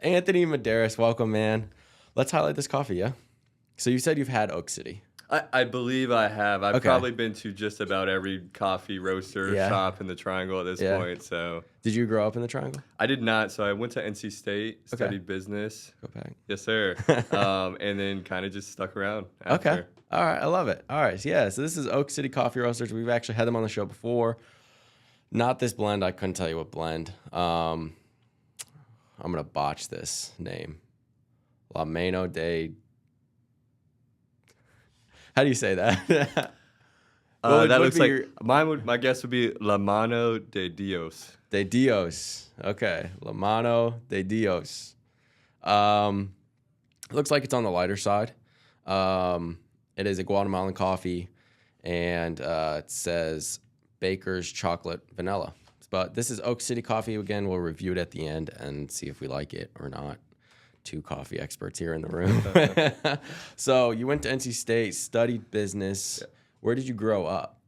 Anthony Medeiros, welcome, man. Let's highlight this coffee, yeah? So you said you've had Oak City. I believe I have. I've Okay. probably been to just about every coffee roaster Yeah. shop in the Triangle at this Yeah. point. So Did you grow up in the Triangle? I did not. So I went to NC State, studied business. Go back. Yes, sir. And then kind of just stuck around after. Okay. All right. I love it. All right. Yeah. So this is Oak City Coffee Roasters. We've actually had them on the show before. Not this blend. I couldn't tell you what blend. I'm going to botch this name. Mano de... How do you say that? That looks like my guess would be La Mano de Dios. De Dios. Okay. Mano de Dios. Looks like it's on the lighter side. It is a Guatemalan coffee, and it says Baker's Chocolate Vanilla. But this is Oak City Coffee. Again, we'll review it at the end and see if we like it or not. Two coffee experts here in the room. So you went to NC State, studied business. Yeah. Where did you grow up?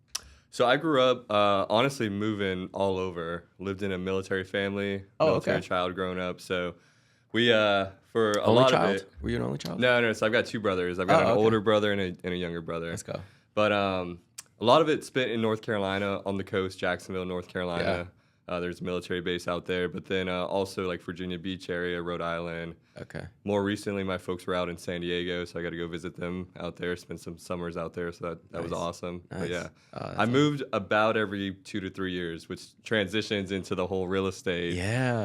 So I grew up, honestly, moving all over. Lived in a military family, military child growing up. So we, for a lot of it. Were you an only child? No. So I've got two brothers. I've got an older brother and a younger brother. Let's go. But a lot of it spent in North Carolina, on the coast, Jacksonville, North Carolina. Yeah. There's a military base out there, but then also like Virginia Beach area, Rhode Island. Okay. More recently, my folks were out in San Diego, so I got to go visit them out there, spend some summers out there, so that was awesome. Nice. But yeah, I moved about every 2 to 3 years, which transitions into the whole real estate,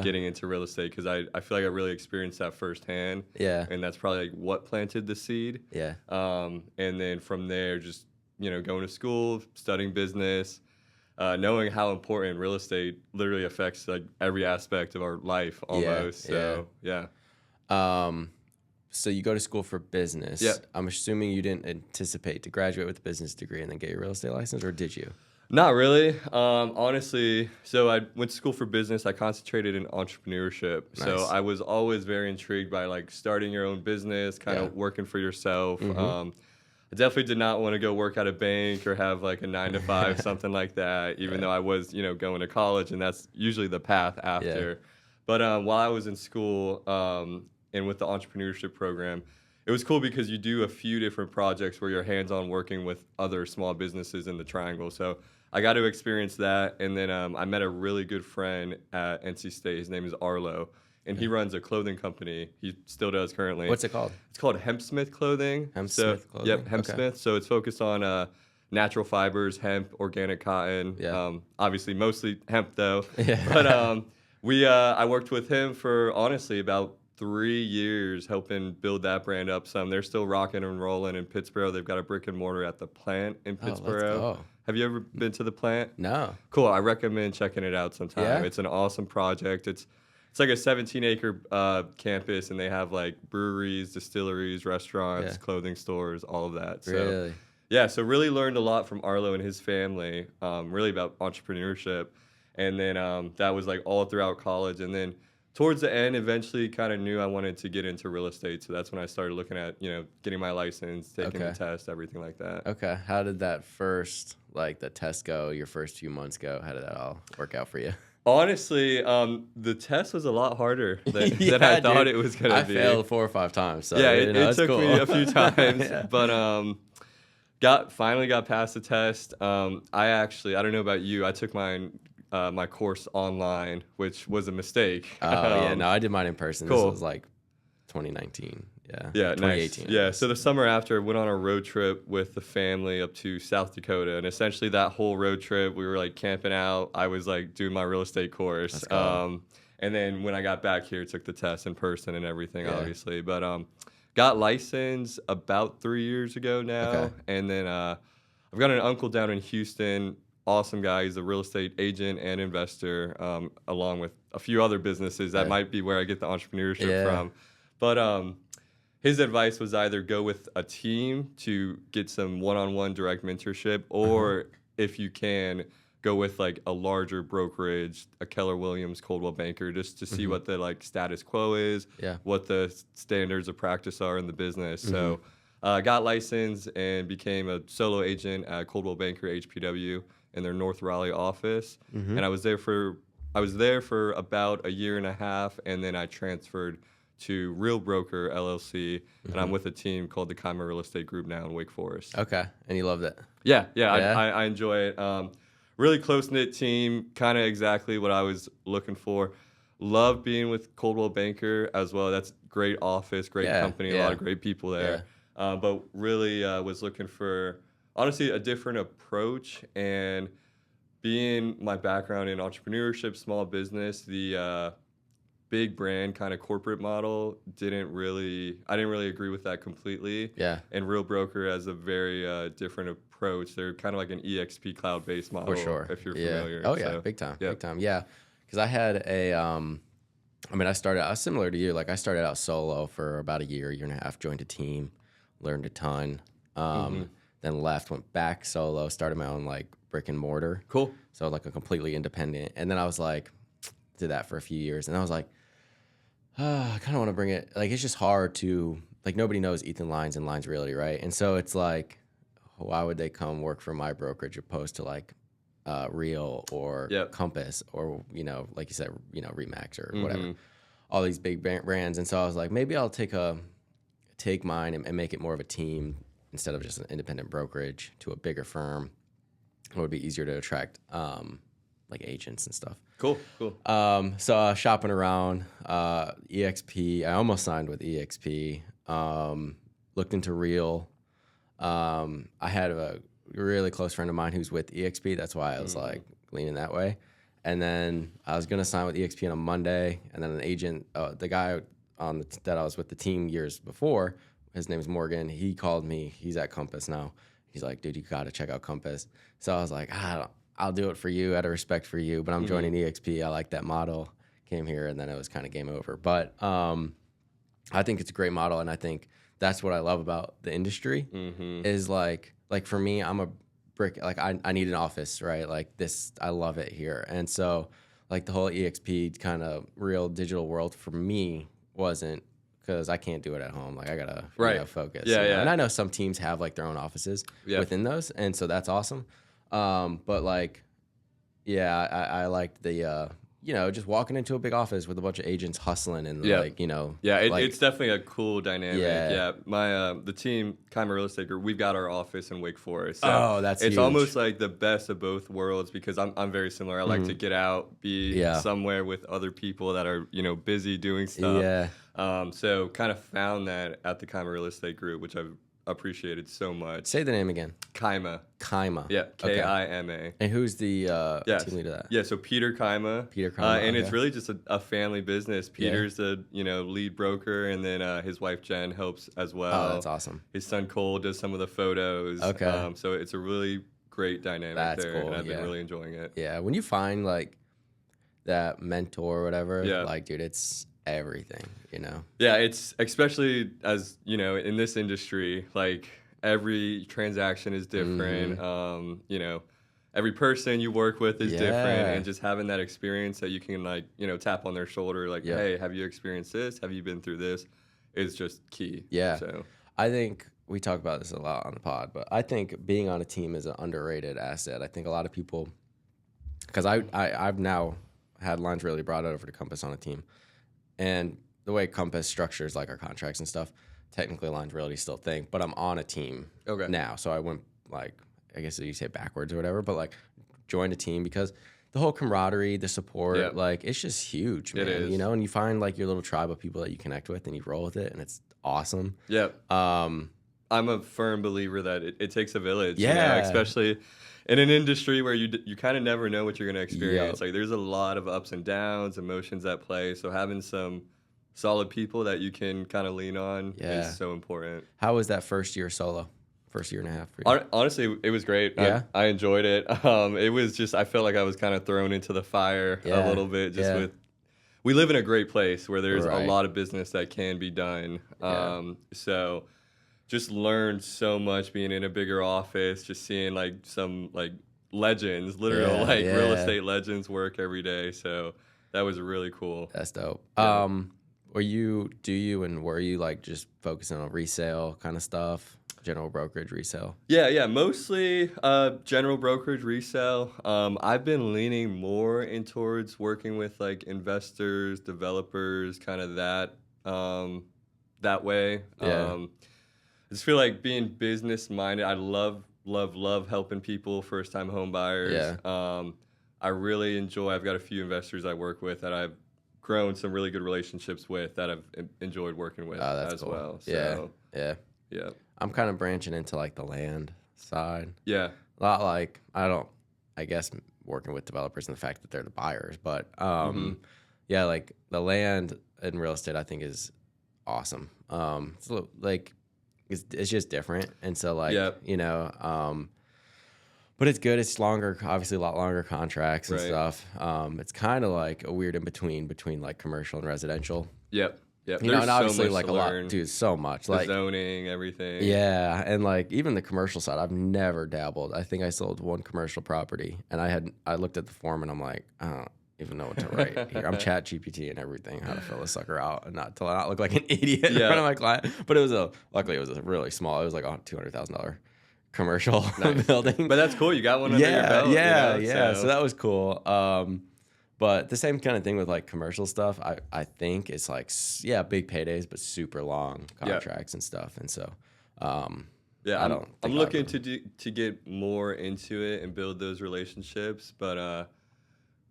getting into real estate, because I feel like I really experienced that firsthand. Yeah. And that's probably like what planted the seed. Yeah. And then from there, just, going to school, studying business, knowing how important real estate literally affects like every aspect of our life almost. So so you go to school for business. Yeah. I'm assuming you didn't anticipate to graduate with a business degree and then get your real estate license, or did you? Not really. Honestly, so I went to school for business. I concentrated in entrepreneurship. Nice. So I was always very intrigued by like starting your own business, kind of working for yourself. Mm-hmm. I definitely did not want to go work at a bank or have like a 9-to-5, something like that, even though I was, going to college, and that's usually the path after. Yeah. But while I was in school and with the entrepreneurship program, it was cool because you do a few different projects where you're hands-on working with other small businesses in the Triangle. So I got to experience that. And then I met a really good friend at NC State. His name is Arlo. And he runs a clothing company. He still does currently. What's it called? It's called Hempsmith Clothing. Smith Clothing? Yep, Hempsmith. Okay. So it's focused on natural fibers, hemp, organic cotton. Yeah. Obviously, mostly hemp, though. Yeah. But I worked with him for, honestly, about 3 years, helping build that brand up some. They're still rocking and rolling in Pittsburgh. They've got a brick and mortar at the plant in Pittsburgh. Let's go. Have you ever been to the plant? No. Cool. I recommend checking it out sometime. Yeah? It's an awesome project. It's like a 17-acre campus, and they have like breweries, distilleries, restaurants, clothing stores, all of that. So, really? Yeah, so really learned a lot from Arlo and his family, really about entrepreneurship. And then that was like all throughout college. And then towards the end, eventually kind of knew I wanted to get into real estate. So that's when I started looking at, getting my license, taking the test, everything like that. Okay. How did that first, the test go, your first few months go? How did that all work out for you? Honestly, the test was a lot harder than I thought it was going to be. I failed 4 or 5 times. So, yeah, it took me a few times, but finally got past the test. I don't know about you, I took my course online, which was a mistake. I did mine in person. Cool. This was like 2019. Yeah, 2018. Nice. Yeah, so the summer after, I went on a road trip with the family up to South Dakota, and essentially that whole road trip, we were like camping out. I was like doing my real estate course. And then when I got back here, took the test in person and everything, obviously. But got licensed about 3 years ago now. Okay. And then I've got an uncle down in Houston, awesome guy. He's a real estate agent and investor, along with a few other businesses. That might be where I get the entrepreneurship from. But his advice was either go with a team to get some one-on-one direct mentorship, or if you can, go with like a larger brokerage, a Keller Williams, Coldwell Banker, just to see what the status quo is, what the standards of practice are in the business. So got licensed and became a solo agent at Coldwell Banker HPW in their North Raleigh office. And I was there for about a year and a half, and then I transferred to Real Broker LLC, and I'm with a team called the Kaima Real Estate Group now in Wake Forest. Okay, and you loved it. Yeah. Yeah? I enjoy it. Really close-knit team, kind of exactly what I was looking for. Love being with Coldwell Banker as well. That's great office, great company, a lot of great people there. But really was looking for, honestly, a different approach. And being my background in entrepreneurship, small business, the big brand kind of corporate model I didn't really agree with that completely. Yeah. And Real Broker has a very different approach. They're kind of like an EXP cloud-based model, For sure. if you're familiar. Oh, yeah, big time, big time. Yeah, because I had a, I was similar to you. Like, I started out solo for about a year and a half, joined a team, learned a ton, then left, went back solo, started my own, like, brick and mortar. Cool. So, like, a completely independent. And then I was like, did that for a few years. And I was like, I kind of want to bring it, like, it's just hard to, like, nobody knows Ethan Lyons and Lyons Realty, right? And so it's like, why would they come work for my brokerage opposed to, like, Real or Compass or, you know, like you said, you know, Remax or whatever, all these big brands. And so I was like, maybe I'll take mine and make it more of a team instead of just an independent brokerage to a bigger firm. It would be easier to attract like agents and stuff. Cool. So shopping around, EXP, I almost signed with EXP, looked into Real. I had a really close friend of mine who's with EXP. That's why I was like leaning that way. And then I was going to sign with EXP on a Monday. And then an agent, the guy that I was with the team years before, his name is Morgan. He called me. He's at Compass now. He's like, dude, you got to check out Compass. So I was like, I'll do it for you out of respect for you, but I'm joining EXP. I like that model. Came here, and then it was kind of game over. But I think it's a great model, and I think that's what I love about the industry is like for me, I'm a brick. Like I need an office, right? Like this, I love it here. And so like the whole EXP kind of Real digital world for me wasn't, because I can't do it at home. Like I gotta focus. Yeah, you know? And I know some teams have like their own offices within those, and so that's awesome. But like, I liked the just walking into a big office with a bunch of agents hustling and it's definitely a cool dynamic. My the team Kaima Real Estate Group, we've got our office in Wake Forest. So that's it's huge. almost like the best of both worlds because I'm very similar. I like to get out, be somewhere with other people that are busy doing stuff. So kind of found that at the Kaima Real Estate Group, which I've appreciated so much. Say the name again. Kaima. Yeah, Kaima. And who's the team leader of that? Yeah, so Peter Kaima. And it's really just a family business. Peter's the lead broker, and then his wife Jen helps as well. Oh, that's awesome. His son Cole does some of the photos. Okay. So it's a really great dynamic there, cool. and I've been really enjoying it. Yeah, when you find like that mentor or whatever, like dude, it's everything, Yeah, it's especially as in this industry, like every transaction is different. Every person you work with is different, and just having that experience that you can tap on their shoulder, like, hey, have you experienced this? Have you been through this? Is just key. Yeah. So I think we talk about this a lot on the pod, but I think being on a team is an underrated asset. I think a lot of people, because I've now had Lines really brought it over to Compass on a team. And the way Compass structures like our contracts and stuff, technically Lines Realty still think, but I'm on a team now. So I went like, I guess you say backwards or whatever, but like joined a team because the whole camaraderie, the support, like it's just huge, man. It is. And you find like your little tribe of people that you connect with and you roll with it and it's awesome. Yeah. I'm a firm believer that it takes a village. Yeah. Especially in an industry where you kind of never know what you're going to experience. Like there's a lot of ups and downs, emotions at play. So having some solid people that you can kind of lean on is so important. How was that first year solo? First year and a half for you? Honestly, it was great. Yeah? I enjoyed it. It was just, I felt like I was kind of thrown into the fire a little bit with, we live in a great place where there's a lot of business that can be done. So just learned so much being in a bigger office, just seeing like some like legends, literal real estate legends work every day. So that was really cool. That's dope. Were you like just focusing on resale kind of stuff? General brokerage resale? Yeah, mostly general brokerage resale. I've been leaning more in towards working with like investors, developers, kind of that that way. Yeah. I just feel like being business minded. I love helping people, first time home buyers. Yeah. I really enjoy. I've got a few investors I work with that I've grown some really good relationships with that I've enjoyed working with as cool. well. Yeah. So, Yeah. yeah. I'm kind of branching into like the land side. Yeah. A lot like I guess working with developers and the fact that they're the buyers, but yeah, like the land and real estate I think is awesome. It's a little, like it's just different, and so like you know, but it's good. It's longer, obviously a lot longer contracts and stuff. It's kind of like a weird in between like commercial and residential. Yep. You know, and obviously like a lot, dude, so much. The like zoning, everything. Yeah, and like even the commercial side, I've never dabbled. I think I sold one commercial property, and I looked at the form, and I'm like, I don't even know what to write here. I'm chat GPT and everything, how to fill a sucker out, and not look like an idiot in front of my client. But luckily it was a really small. It was like a $200,000 commercial building. But that's cool. You got one under your belt. Yeah. So that was cool. But the same kind of thing with like commercial stuff. I think it's like big paydays, but super long contracts and stuff. And so, I'm looking to get more into it and build those relationships, but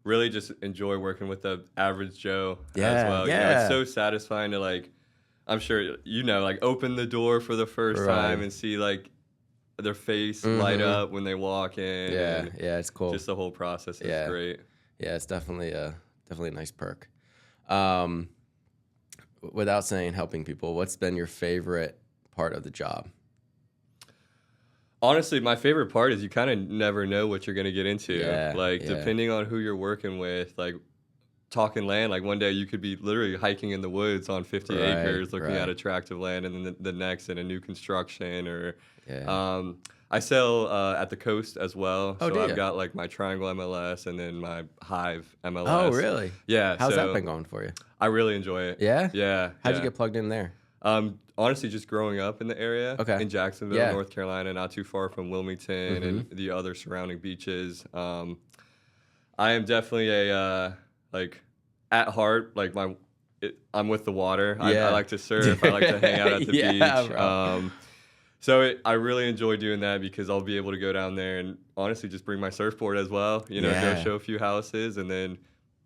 really just enjoy working with the average Joe as well. Yeah. You know, it's so satisfying to like, I'm sure you know, like open the door for the first time and see like their face light up when they walk in. Yeah, it's cool. Just the whole process is great. Yeah, it's definitely a nice perk. Without saying helping people, what's been your favorite part of the job? Honestly, my favorite part is you kind of never know what you're going to get into. Yeah, depending on who you're working with, like talking land, like one day you could be literally hiking in the woods on 50 acres looking at attractive land, and then the next in a new construction or I sell at the coast as well. So I've got like my Triangle MLS and then my Hive MLS. Oh, really? Yeah. How's that been going for you? I really enjoy it. Yeah? Yeah. How'd you get plugged in there? Honestly, just growing up in the area in Jacksonville, North Carolina, not too far from Wilmington and the other surrounding beaches. I am definitely a like at heart, like I'm with the water. I like to surf. I like to hang out at the beach. So I really enjoy doing that because I'll be able to go down there and honestly just bring my surfboard as well. You know, go show a few houses and then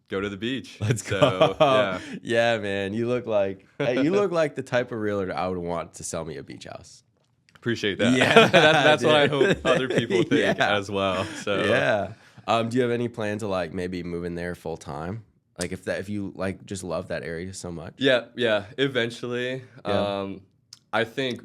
go to the beach. Let's go. Yeah, man. You look like the type of realtor I would want to sell me a beach house. Appreciate that. Yeah, that's what I hope other people think as well. So do you have any plan to like maybe move in there full time? Like if you like just love that area so much? Yeah. Eventually, I think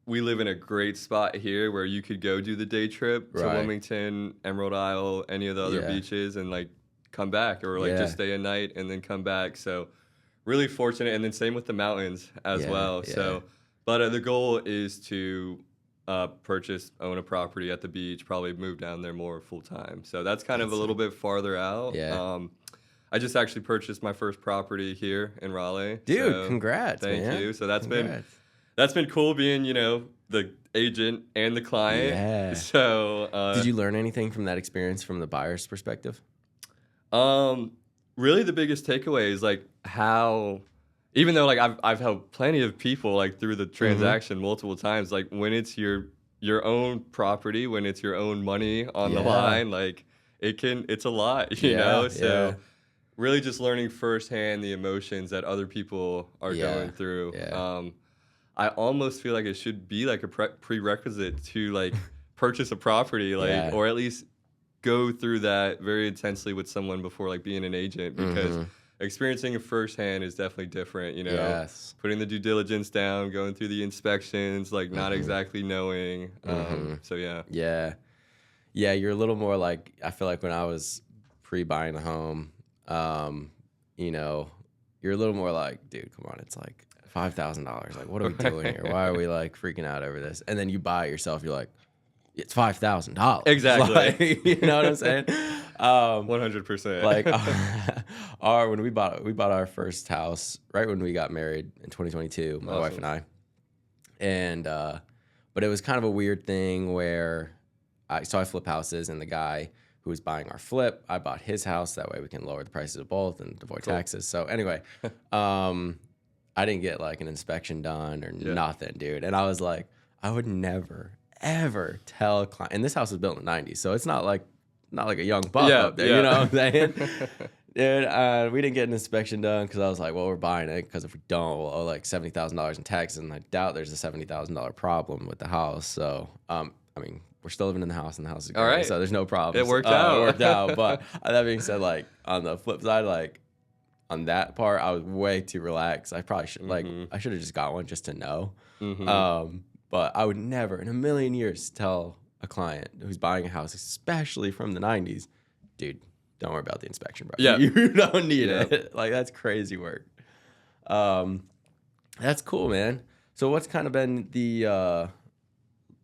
we live in a great spot here where you could go do the day trip to Wilmington, Emerald Isle, any of the other beaches, and like come back or like just stay a night and then come back. So really fortunate, and then same with the mountains as well. So, but the goal is to own a property at the beach, probably move down there more full time. So that's kind of a little bit farther out. I just actually purchased my first property here in Raleigh. Dude, so congrats, Thank you. So that's been cool being, you know, the agent and the client. Yeah. So did you learn anything from that experience from the buyer's perspective? Really the biggest takeaway is like how, even though like I've helped plenty of people like through the transaction multiple times, like when it's your own property, when it's your own money on the line, like it's a lot, you know? So really just learning firsthand the emotions that other people are going through. I almost feel like it should be like a prerequisite to like purchase a property, like or at least go through that very intensely with someone before like being an agent, because experiencing it firsthand is definitely different, you know. Putting the due diligence down, going through the inspections, like not exactly knowing. So yeah, you're a little more like, I feel like when I was pre-buying a home, you know, you're a little more like, dude, come on, it's like $5,000. Like, what are we doing here? Why are we like freaking out over this? And then you buy it yourself, you're like, it's $5,000. Exactly. Like, you know what I'm saying? 100%. Like when we bought our first house right when we got married in 2022, my wife and I. And but it was kind of a weird thing where I flip houses, and the guy who was buying our flip, I bought his house. That way we can lower the prices of both and avoid taxes. So anyway, I didn't get like an inspection done or Yeah. nothing, dude. And I was like, I would never, ever tell a client. And this house was built in the 90s, so it's not like a young buck Yeah, up there, yeah. you know what I'm saying? Dude, we didn't get an inspection done because I was like, well, we're buying it because if we don't, we'll owe like $70,000 in taxes, and I doubt there's a $70,000 problem with the house. So, I mean, we're still living in the house, and the house is great, All right. so there's no problem. It worked out. It worked out. But that being said, like on the flip side, like on that part, I was way too relaxed. I probably should I should have just got one just to know. But I would never in a million years tell a client who's buying a house, especially from the 90s, dude, don't worry about the inspection, bro. Yeah. You don't need it. Like, that's crazy work. That's cool, man. So what's kind of been the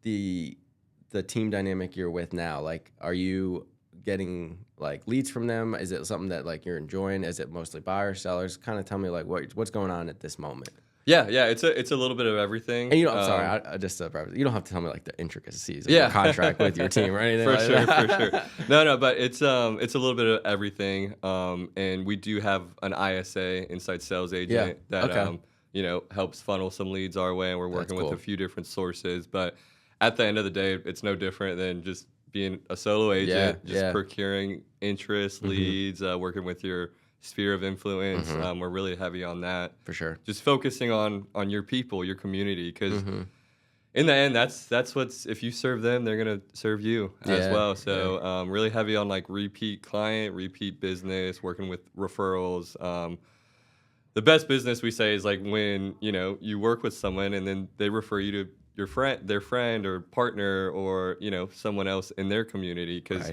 team dynamic you're with now? Like, are you getting like leads from them? Is it something that like you're enjoying? Is it mostly buyers, sellers? Kind of tell me like what's going on at this moment. Yeah, it's a little bit of everything. And I'm sorry, I just you don't have to tell me like the intricacies of your contract with your team or anything. For like sure. No, but it's a little bit of everything. And we do have an ISA, inside sales agent, that helps funnel some leads our way, and we're working with a few different sources. But at the end of the day, it's no different than just being a solo agent, procuring interest, leads, working with your sphere of influence. We're really heavy on that. For sure. Just focusing on your people, your community, because in the end, that's what's, if you serve them, they're going to serve you as well. So really heavy on like repeat client, repeat business, working with referrals. The best business we say is like when, you work with someone and then they refer you to their friend or partner or, someone else in their community. Because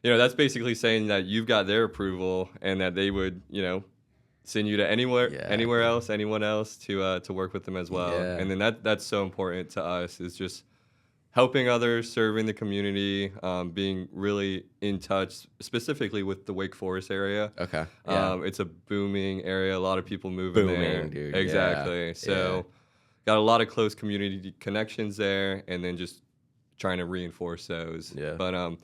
that's basically saying that you've got their approval and that they would, send you to anyone else to work with them as well. Yeah. And then that's so important to us, is just helping others, serving the community, being really in touch, specifically with the Wake Forest area. Okay. Yeah. It's a booming area. A lot of people moving there. Dude. Exactly. Yeah. So got a lot of close community connections there, and then just trying to reinforce those. Yeah. But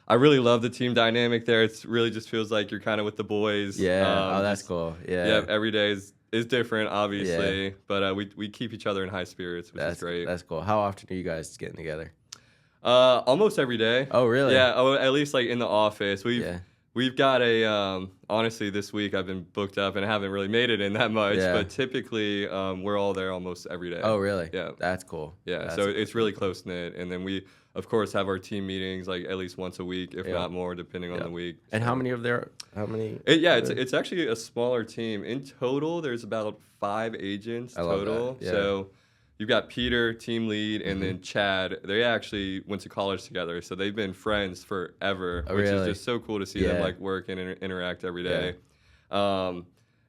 I really love the team dynamic there. It's really just feels like you're kind of with the boys. Yeah. That's cool. Yeah. Yeah. Every day is different, obviously, but we keep each other in high spirits, which is great. That's cool. How often are you guys getting together? Almost every day. Oh, really? Yeah. Oh, at least like in the office. We've got a honestly, this week I've been booked up and I haven't really made it in that much, but typically we're all there almost every day. Oh, really? Yeah. That's cool. Yeah. So it's really close knit, and then we of course have our team meetings like at least once a week, if not more, depending on the week. And how many? It's actually a smaller team. In total, there's about 5 agents total. Yeah. So you've got Peter, team lead, and then Chad. They actually went to college together, so they've been friends forever, which is just so cool to see them like work and interact every day. And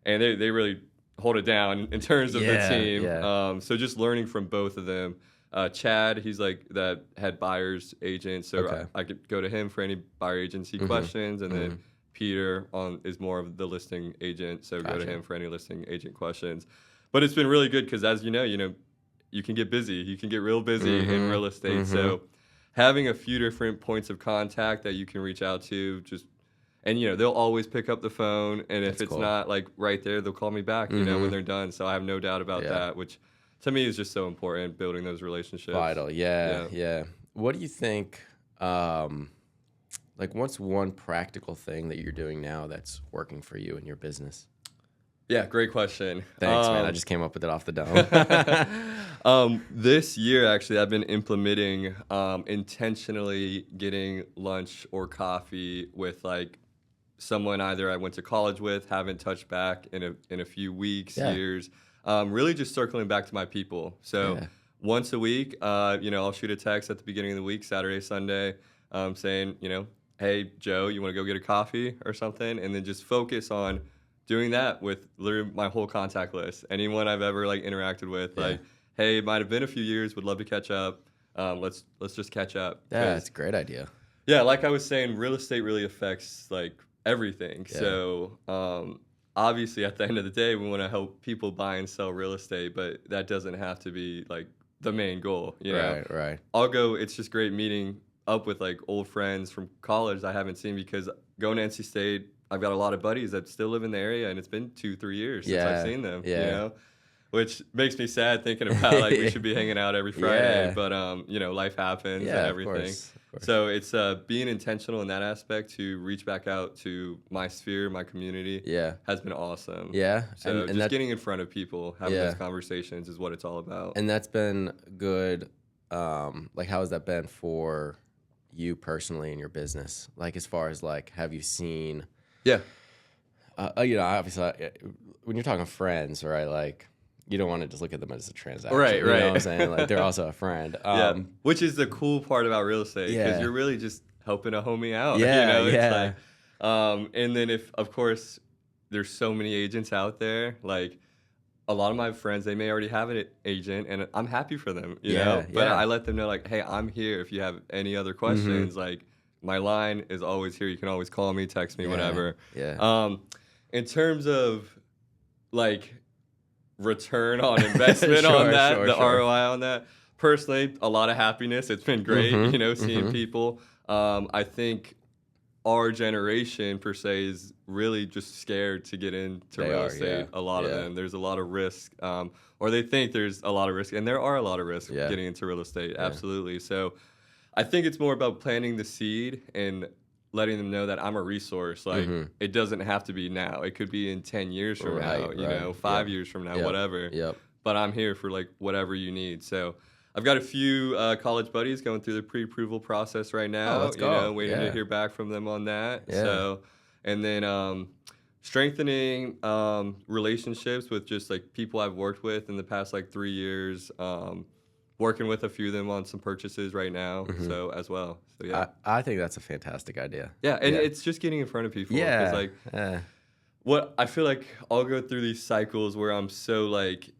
they really hold it down in terms of the team. Yeah. So just learning from both of them. Chad, he's like that head buyer's agent, so I could go to him for any buyer agency questions, and then Peter is more of the listing agent, so go to him for any listing agent questions. But it's been really good because, as you know, you can get busy. You can get real busy in real estate. So having a few different points of contact that you can reach out to, and they'll always pick up the phone, and if it's not like right there, they'll call me back, when they're done. So I have no doubt about that, which to me is just so important, building those relationships. Vital. Yeah. What do you think, what's one practical thing that you're doing now that's working for you in your business? Yeah, great question. Thanks, man. I just came up with it off the dome. This year, actually, I've been implementing intentionally getting lunch or coffee with someone either I went to college with, haven't touched back in a few weeks, years. Really just circling back to my people. So once a week, I'll shoot a text at the beginning of the week, Saturday, Sunday, saying, hey, Joe, you want to go get a coffee or something? And then just focus on doing that with literally my whole contact list. Anyone I've ever interacted with, hey, it might have been a few years, would love to catch up. Let's just catch up. Yeah, that's a great idea. Yeah, like I was saying, real estate really affects everything. Yeah. So obviously at the end of the day, we want to help people buy and sell real estate, but that doesn't have to be the main goal. Right. It's just great meeting up with old friends from college I haven't seen, because going to NC State, I've got a lot of buddies that still live in the area, and it's been 2-3 years since I've seen them. which makes me sad thinking about like we should be hanging out every Friday, Yeah. but you know, life happens and everything. Of course. So it's being intentional in that aspect to reach back out to my sphere, my community. Yeah. Has been awesome. Yeah. So just getting in front of people, having those conversations is what it's all about. And that's been good. Like, how has that been for you personally in your business? Like, as far as like, have you seen? Yeah. You know, obviously, when you're talking friends, right? Like, you don't want to just look at them as a transaction. Right. You know what I'm saying? Like, they're also a friend. Yeah. Which is the cool part about real estate, because you're really just helping a homie out. Yeah. You know? Yeah. It's like, and then if, of course, there's so many agents out there, like a lot of my friends, they may already have an agent, and I'm happy for them, you know? But I let them know, like, hey, I'm here. If you have any other questions, like, my line is always here. You can always call me, text me, whatever. Yeah. In terms of, like, return on investment on that, the ROI on that, personally, a lot of happiness. It's been great, you know, seeing people. I think our generation, per se, is really just scared to get into real estate. A lot of them. There's a lot of risk, or they think there's a lot of risk, and there are a lot of risks getting into real estate, absolutely. So I think it's more about planting the seed and letting them know that I'm a resource. Like, it doesn't have to be now. It could be in 10 years from now, you know, 5 years from now, whatever. But I'm here for, like, whatever you need. So I've got a few college buddies going through the pre-approval process right now. Let's go. You know, waiting to hear back from them on that. So, and then strengthening relationships with just, like, people I've worked with in the past, like, 3 years. Working with a few of them on some purchases right now, so as well. So yeah, I think that's a fantastic idea. Yeah, and it's just getting in front of people. Yeah, 'cause, like what I feel like I'll go through these cycles where I'm so like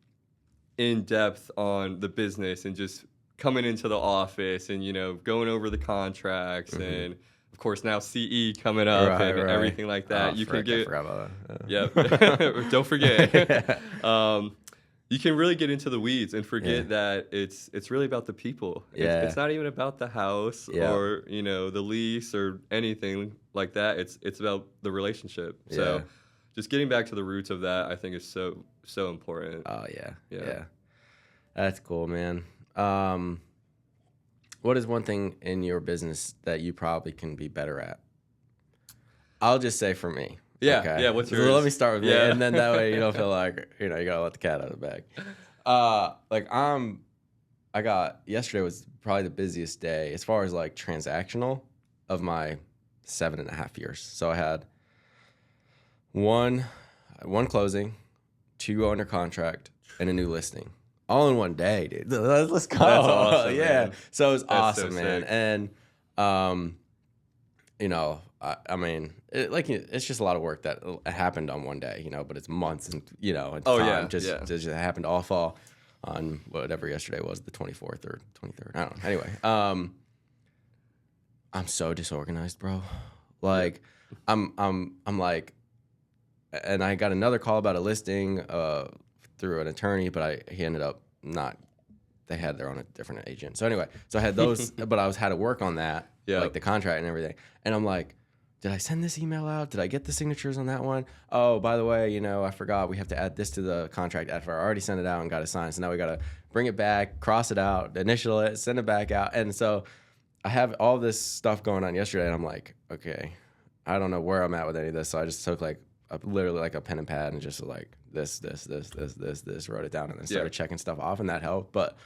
in depth on the business and just coming into the office and, you know, going over the contracts and of course now CE coming up and everything like that. You can get. I forgot about that. Don't forget. You can really get into the weeds and forget that it's really about the people. It's not even about the house or, you know, the lease or anything like that. It's about the relationship. So just getting back to the roots of that, I think, is so important. Oh yeah. That's cool, man. What is one thing in your business that you probably can be better at? I'll just say for me. Yeah, okay. What's yours? So let me start with me, and then that way you don't feel like, you know, you gotta let the cat out of the bag. Yesterday was probably the busiest day as far as like transactional of my 7.5 years. So I had one closing, 2 under contract, and a new listing, all in one day, dude. Let's go. That's awesome. Yeah. Man. So it was That's awesome, so man. sick. And you know, I mean, it's just a lot of work that happened on one day, you know, but it's months and, you know, and time just happened to all fall on whatever yesterday was, the 24th or 23rd. I don't know. Anyway, I'm so disorganized, bro. Like, I'm like, and I got another call about a listing through an attorney, but he ended up not. They had their own a different agent. So anyway, so I had those, but I had to work on that, like the contract and everything. And I'm like, did I send this email out? Did I get the signatures on that one? Oh, by the way, you know, I forgot we have to add this to the contract after I already sent it out and got it signed. So now we got to bring it back, cross it out, initial it, send it back out. And so I have all this stuff going on yesterday, and I'm like, okay, I don't know where I'm at with any of this. So I just took literally like a pen and pad and just like this, wrote it down, and then started checking stuff off, and that helped. But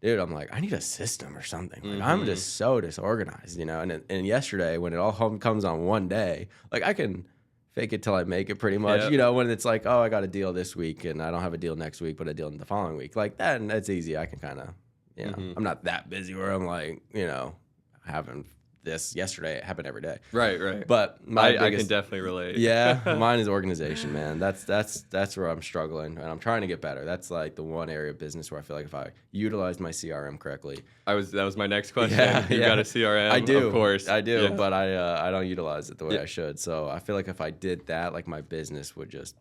dude, I'm like, I need a system or something. Like, I'm just so disorganized, you know? And yesterday, when it all comes on one day, like, I can fake it till I make it pretty much, you know, when it's like, oh, I got a deal this week and I don't have a deal next week, but a deal in the following week. Like that, and that's easy. I can kind of, you know, I'm not that busy where I'm like, you know, having this yesterday. It happened every day. Right. But I can definitely relate. Yeah, mine is organization, man. That's where I'm struggling, and I'm trying to get better. That's like the one area of business where I feel like if I utilized my CRM correctly. That was my next question. You got a CRM? I do, of course. I do, but I don't utilize it the way I should. So I feel like if I did that, like my business would just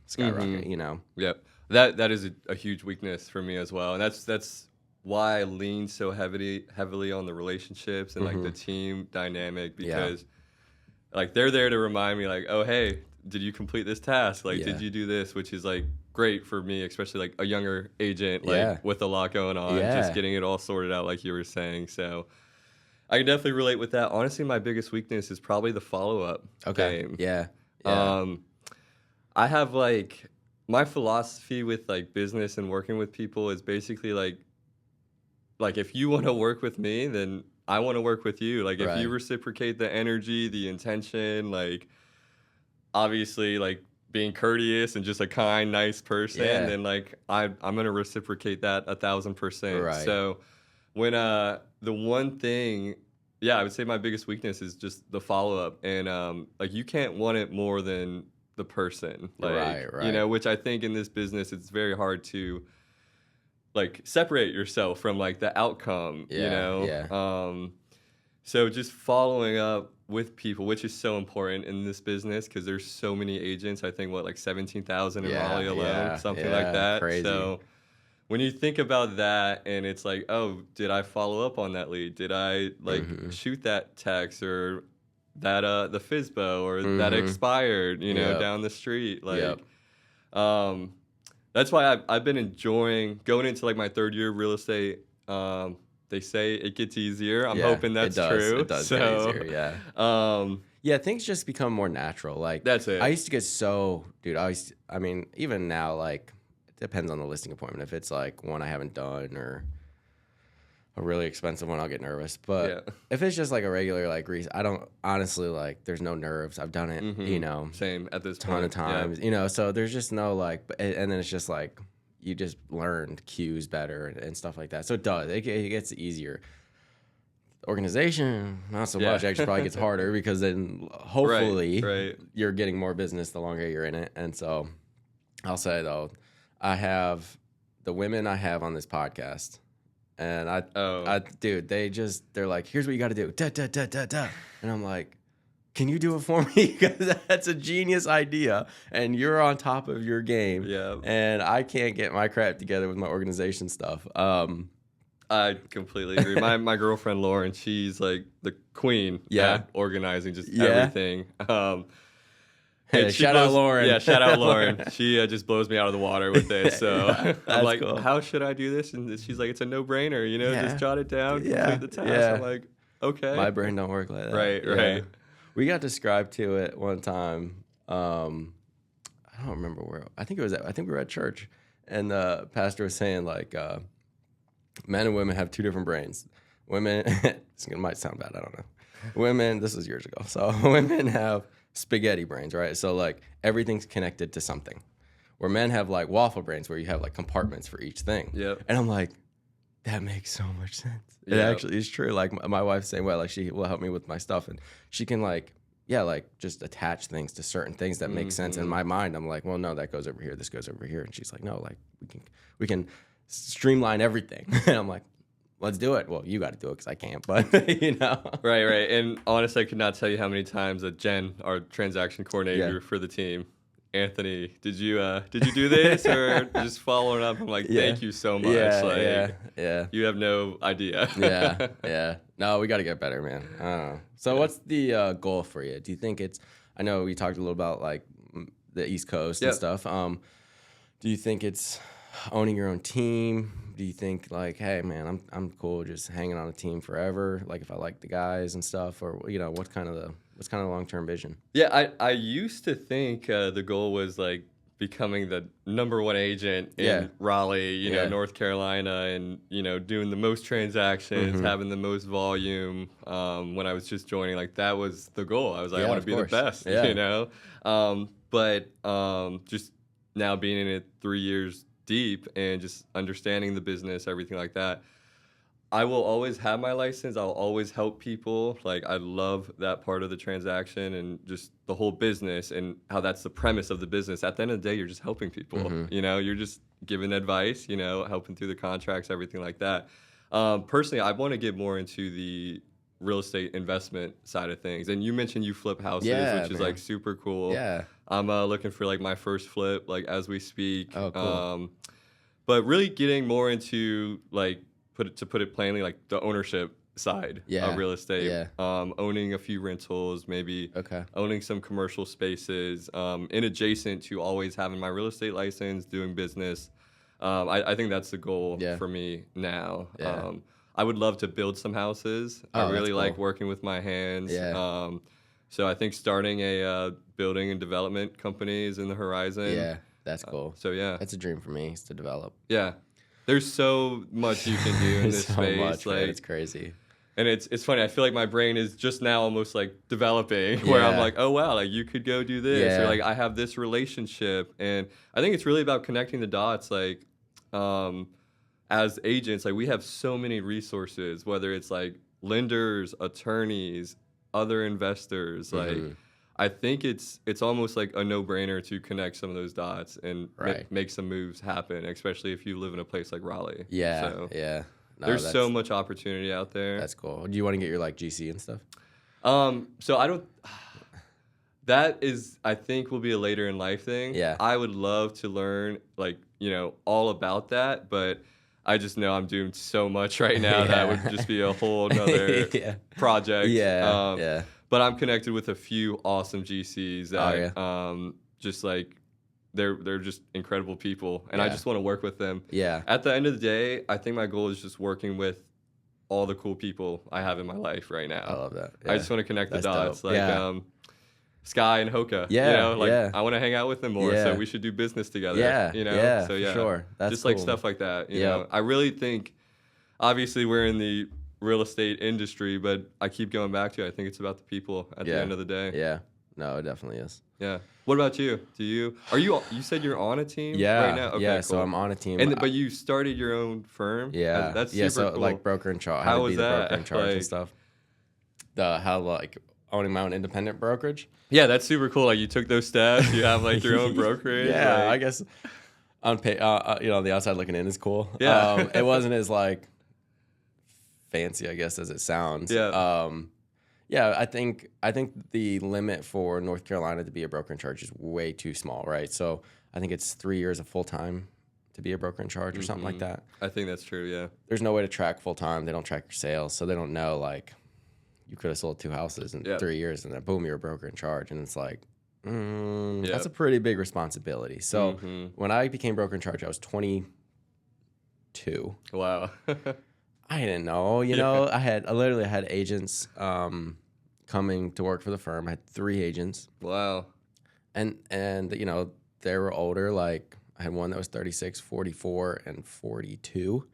skyrocket. You know. Yep. That is a huge weakness for me as well, and that's why I lean so heavily on the relationships and like the team dynamic, because like they're there to remind me like, oh, hey, did you complete this task? Like, did you do this? Which is like great for me, especially like a younger agent, like Yeah. with a lot going on, Yeah. just getting it all sorted out, like you were saying. So I can definitely relate with that. Honestly, my biggest weakness is probably the follow-up game. Yeah. Yeah. I have like my philosophy with like business and working with people is basically like if you want to work with me, then I want to work with you. Like if you Right. reciprocate the energy, the intention, like obviously like being courteous and just a kind, nice person, Yeah. then like I'm gonna reciprocate that 1,000%. Right. So when the one thing, yeah, I would say my biggest weakness is just the follow up, and like you can't want it more than the person, like Right. you know, which I think in this business it's very hard to like separate yourself from like the outcome, you Yeah. know. Yeah. So just following up with people, which is so important in this business because there's so many agents. I think what like 17,000 in Raleigh alone, something like that. Crazy. So when you think about that, and it's like, oh, did I follow up on that lead? Did I like shoot that text or that the FISBO or that expired, you know, down the street? Like, that's why I've been enjoying going into like my third year of real estate. They say it gets easier. I'm hoping that's true. It does get easier, yeah. Yeah, things just become more natural. Like that's it. I used to get so, dude, I mean, even now, like, it depends on the listing appointment. If it's like one I haven't done or a really expensive one, I'll get nervous. But if it's just like a regular, like, I don't, honestly, like, there's no nerves. I've done it, you know. Same at this ton of times, you know, so there's just no, like, and then it's just like, you just learned cues better and stuff like that. So it does. It gets easier. Organization, not so much. Actually, probably gets harder because then hopefully you're getting more business the longer you're in it. And so I'll say, though, I have the women I have on this podcast. And dude, they're like, here's what you got to do. Da, da, da, da, da. And I'm like, can you do it for me? Because that's a genius idea, and you're on top of your game. Yeah. And I can't get my crap together with my organization stuff. I completely agree. My girlfriend Lauren, she's like the queen at organizing just everything. Shout out Lauren. Yeah, shout out Lauren. She just blows me out of the water with it. So I'm like, cool. How should I do this? And she's like, it's a no-brainer. You know, just jot it down, complete the task. I'm like, okay. My brain don't work like that. Right. We got described to it one time. I don't remember where. I think we were at church, and the pastor was saying like, men and women have two different brains. Women, it might sound bad. I don't know. Women, this was years ago. So women have spaghetti brains, right? So like everything's connected to something. Where men have like waffle brains, where you have like compartments for each thing. Yep. And I'm like, that makes so much sense. It actually is true. Like my wife's saying, well, like she will help me with my stuff, and she can like just attach things to certain things that make sense. In my mind, I'm like, well, no, that goes over here. This goes over here. And she's like, no, like we can streamline everything. And I'm like, let's do it. Well, you got to do it because I can't, but you know. Right. And honestly, I could not tell you how many times that Jen, our transaction coordinator for the team, Anthony, did you do this or just following up? I'm like, thank you so much. Yeah. You have no idea. Yeah. No, we got to get better, man. I don't know. So what's the goal for you? Do you think I know we talked a little about like the East Coast and stuff. Do you think it's owning your own team? Do you think like, hey man, I'm cool just hanging on a team forever? Like if I like the guys and stuff, or you know, what's kind of the long-term vision? Yeah, I used to think the goal was like becoming the number one agent in Raleigh, you know, North Carolina, and you know, doing the most transactions, having the most volume. When I was just joining, like that was the goal. I was like, I want to be the best, you know. But just now being in it 3 years deep and just understanding the business, everything like that, I will always have my license. I'll always help people. Like I love that part of the transaction and just the whole business and how that's the premise of the business. At the end of the day, you're just helping people. You know, you're just giving advice, you know, helping through the contracts, everything like that. Personally, I want to get more into the real estate investment side of things. And you mentioned you flip houses, which is like super cool. Yeah. I'm looking for like my first flip, like as we speak. Oh, cool. But really getting more into like, to put it plainly, like the ownership side Yeah. of real estate. Yeah. Owning a few rentals, maybe Okay. owning some commercial spaces, in adjacent to always having my real estate license, doing business. I think that's the goal Yeah. for me now. Yeah. I would love to build some houses. Oh, I that's really like cool. working with my hands. Yeah. So I think starting a building and development company is in the horizon. Yeah, that's cool. So yeah, That's a dream for me, is to develop. yeah. There's so much you can do in this so space. much, man. Like, It's crazy. and it's funny. I feel like my brain is just now almost like developing, where I'm Yeah. like, oh wow, like you could go do this, or Yeah. like I have this relationship, and I think it's really about connecting the dots. Like, as agents, like we have so many resources, whether it's like lenders, attorneys, other investors. Like, I think it's almost like a no-brainer to connect some of those dots and Right. make some moves happen, especially if you live in a place like Raleigh. Yeah, So yeah. No, there's so that's- much opportunity out there. That's cool. Do you want to get your like GC and stuff? So I don't. That is, I think, will be a later in life thing. Yeah. I would love to learn, like, all about that, but I just know I'm doing so much right now that would just be a whole nother Yeah. project. Yeah, yeah. But I'm connected with a few awesome GCs that, just like, they're just incredible people, and I Yeah. just want to work with them. Yeah. At the end of the day, I think my goal is just working with all the cool people I have in my life right now. I love that. I Yeah. just want to connect That's the dots, dope. like Yeah. Sky and Hoka. Yeah, yeah. I want to hang out with them more, Yeah. so we should do business together. Yeah, yeah, so for yeah, sure. That's just like cool. stuff like that. You Yep. know, I really think, obviously, we're in the real estate industry, but I keep going back to it. I think it's about the people at the Yeah. end of the day. Yeah. No, it definitely is. Yeah. What about you? You said you're on a team Yeah. right now? Okay, yeah. cool. So I'm on a team. But you started your own firm? Yeah. That's yeah. super So cool. like broker in charge. How How to was be the that? broker in charge Like- and stuff. How owning my own independent brokerage. Yeah, that's super cool. Like you took those steps. You have like your own brokerage. Yeah, like- I guess on the outside looking in is cool. Yeah. It wasn't as like fancy, I guess, as it sounds. Yeah. Yeah, I think the limit for North Carolina to be a broker in charge is way too small, right? So I think it's 3 years of full time to be a broker in charge or something like that. I think that's true. Yeah. There's no way to track full time. They don't track your sales, so they don't know like you could have sold 2 houses in Yeah. 3 years, and then boom, you're a broker in charge, and it's like. Yeah. That's a pretty big responsibility. So Mhm. when I became broker in charge, I was 22. Wow. I didn't know, I literally had agents coming to work for the firm. I had 3 agents, Wow. and they were older. Like I had one that was 36, 44, and 42.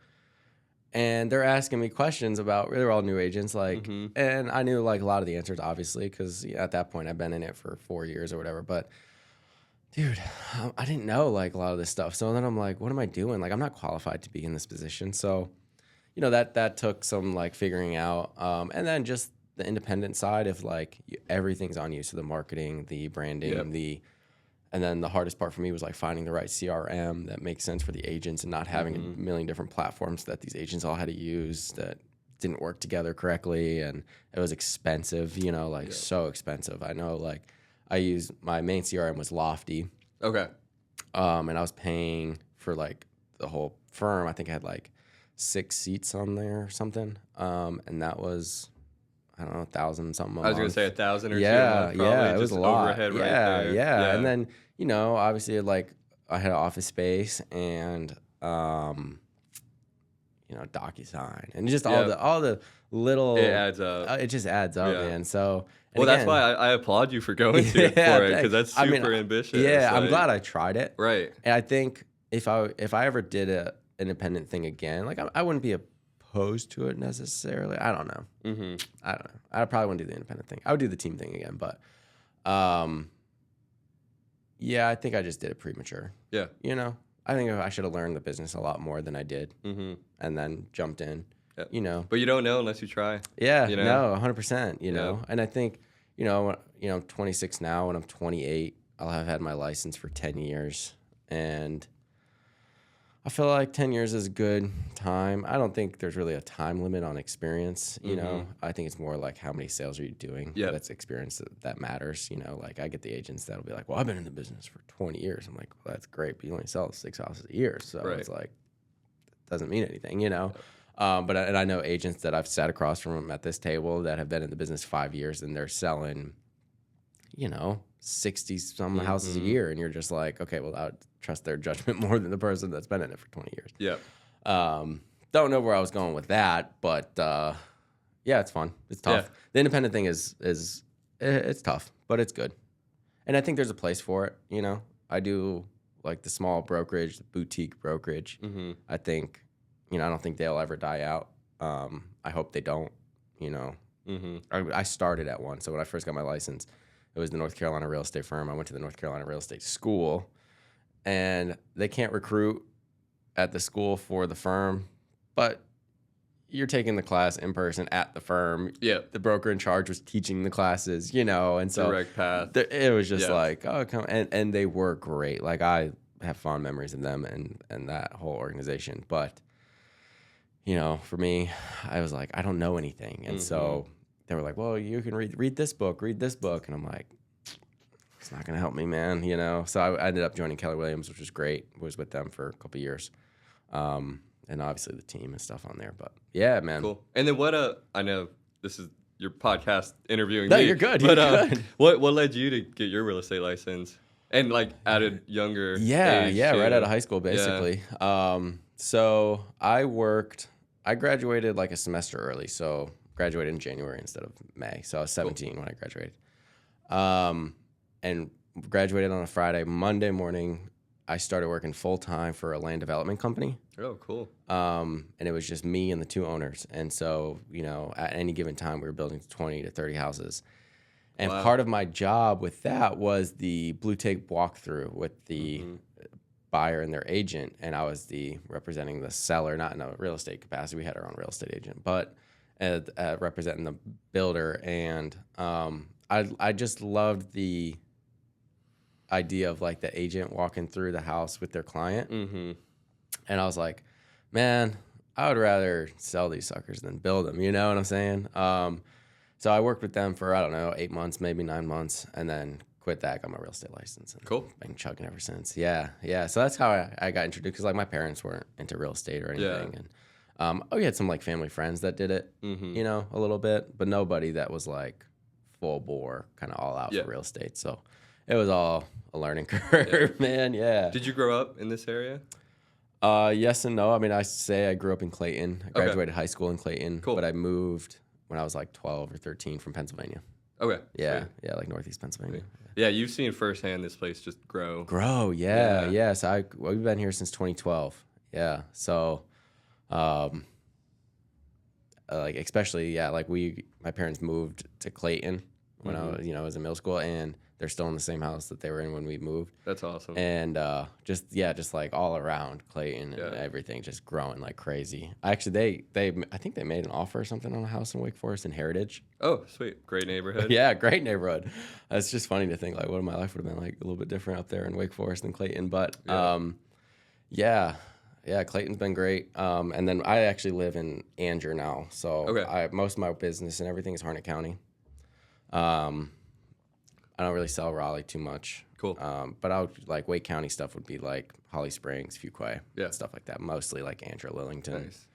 And they're asking me questions about, they were all new agents, like, Mhm. and I knew like a lot of the answers, obviously, because at that point I've been in it for 4 years or whatever. But dude, I didn't know like a lot of this stuff. So then I'm like, what am I doing? Like, I'm not qualified to be in this position. So, that took some like figuring out. And then just the independent side of like everything's on you. So the marketing, the branding, Yep. and then the hardest part for me was like finding the right CRM that makes sense for the agents and not having a million different platforms that these agents all had to use that didn't work together correctly. And it was expensive, so expensive. I know like my main CRM was Lofty. Okay. And I was paying for like the whole firm. I think I had like 6 seats on there or something. And that was, I don't know, 1,000 something. I was gonna say 1,000 or yeah, 2 a month, probably. yeah, it was Just a lot. overhead right yeah, there. yeah, and then obviously like I had an office space and DocuSign and just all the little. It adds up. It just adds up, Yeah. man. So. Well, that's why I applaud you for going to it for it, because that's super ambitious. Yeah, I'm like- glad I tried it. Right. And I think if I ever did a independent thing again, like I wouldn't be opposed to it necessarily. I don't know. Mm-hmm. I don't know. I probably wouldn't do the independent thing. I would do the team thing again, but yeah, I think I just did it premature. Yeah. I think I should have learned the business a lot more than I did, Mm-hmm. and then jumped in. Yep. But you don't know unless you try. Yeah, You know? no, 100%. Yeah. And I think I'm 26 now. When I'm 28, I'll have had my license for 10 years, and I feel like 10 years is a good time. I don't think there's really a time limit on experience. I think it's more like how many sales are you doing? Yeah. That's experience that matters. Like I get the agents that'll be like, well, I've been in the business for 20 years. I'm like, well, that's great, but you only sell 6 houses a year. So Right. it's like, it doesn't mean anything, And I know agents that I've sat across from at this table that have been in the business 5 years, and they're selling, 60 some houses a year, and you're just like, okay, well, I would trust their judgment more than the person that's been in it for 20 years. Yeah. Don't know where I was going with that, but yeah, it's fun. It's tough. Yeah. The independent thing is it's tough, but it's good. And I think there's a place for it. I do like the small brokerage, the boutique brokerage. Mm-hmm. I think, I don't think they'll ever die out. I hope they don't. Mm-hmm. I started at one. So when I first got my license, it was the North Carolina real estate firm. I went to the North Carolina real estate school, and they can't recruit at the school for the firm, but you're taking the class in person at the firm. Yeah. The broker in charge was teaching the classes, and so direct path. It was just like, oh, come, and they were great. Like, I have fond memories of them and that whole organization. But, for me, I was like, I don't know anything. And so they were like, well, you can read this book. And I'm like, it's not going to help me, man, So I ended up joining Keller Williams, which was great. Was with them for a couple of years. And obviously the team and stuff on there. But, yeah, man. Cool. And then I know this is your podcast interviewing No, me. you're good. But You're good. what led you to get your real estate license? And, like, at a younger age, right out of high school, basically. Yeah. So I graduated like a semester early. So graduated in January instead of May. So I was 17 when I graduated. And graduated on a Friday. Monday morning, I started working full-time for a land development company. Oh, cool. And it was just me and the two owners. And so, at any given time, we were building 20 to 30 houses. And part of my job with that was the blue tape walkthrough with the buyer and their agent. And I was representing the seller, not in a real estate capacity. We had our own real estate agent, but representing the builder. And I just loved the idea of like the agent walking through the house with their client. Mm-hmm. And I was like, man, I would rather sell these suckers than build them. You know what I'm saying? So I worked with them for, 8 months, maybe 9 months, and then quit that, got my real estate license. And cool. Been chugging ever since. Yeah. So that's how I got introduced, because like my parents weren't into real estate or anything. Yeah. And we had some like family friends that did it, a little bit, but nobody that was like full bore, kind of all out for real estate. So it was all a learning curve, man. Yeah. Did you grow up in this area? Yes and no. I mean, I say I grew up in Clayton. I graduated high school in Clayton, but I moved when I was like 12 or 13 from Pennsylvania. Okay. Yeah. Sweet. Yeah, like Northeast Pennsylvania. Yeah, you've seen firsthand this place just grow. Yeah. So we've been here since 2012. Yeah. So, like especially, like my parents moved to Clayton when I was in middle school, and they're still in the same house that they were in when we moved. That's awesome. And just like all around Clayton and everything just growing like crazy. Actually, I think they made an offer or something on a house in Wake Forest in Heritage. Oh, sweet. Great neighborhood. Yeah, great neighborhood. It's just funny to think like what my life would have been like a little bit different up there in Wake Forest than Clayton. But Clayton's been great. And then I actually live in Anger now. So most of my business and everything is Harnett County. I don't really sell Raleigh too much. Cool. But I would like Wake County stuff would be like Holly Springs, Fuquay, stuff like that. Mostly like Andrew, Lillington. Nice.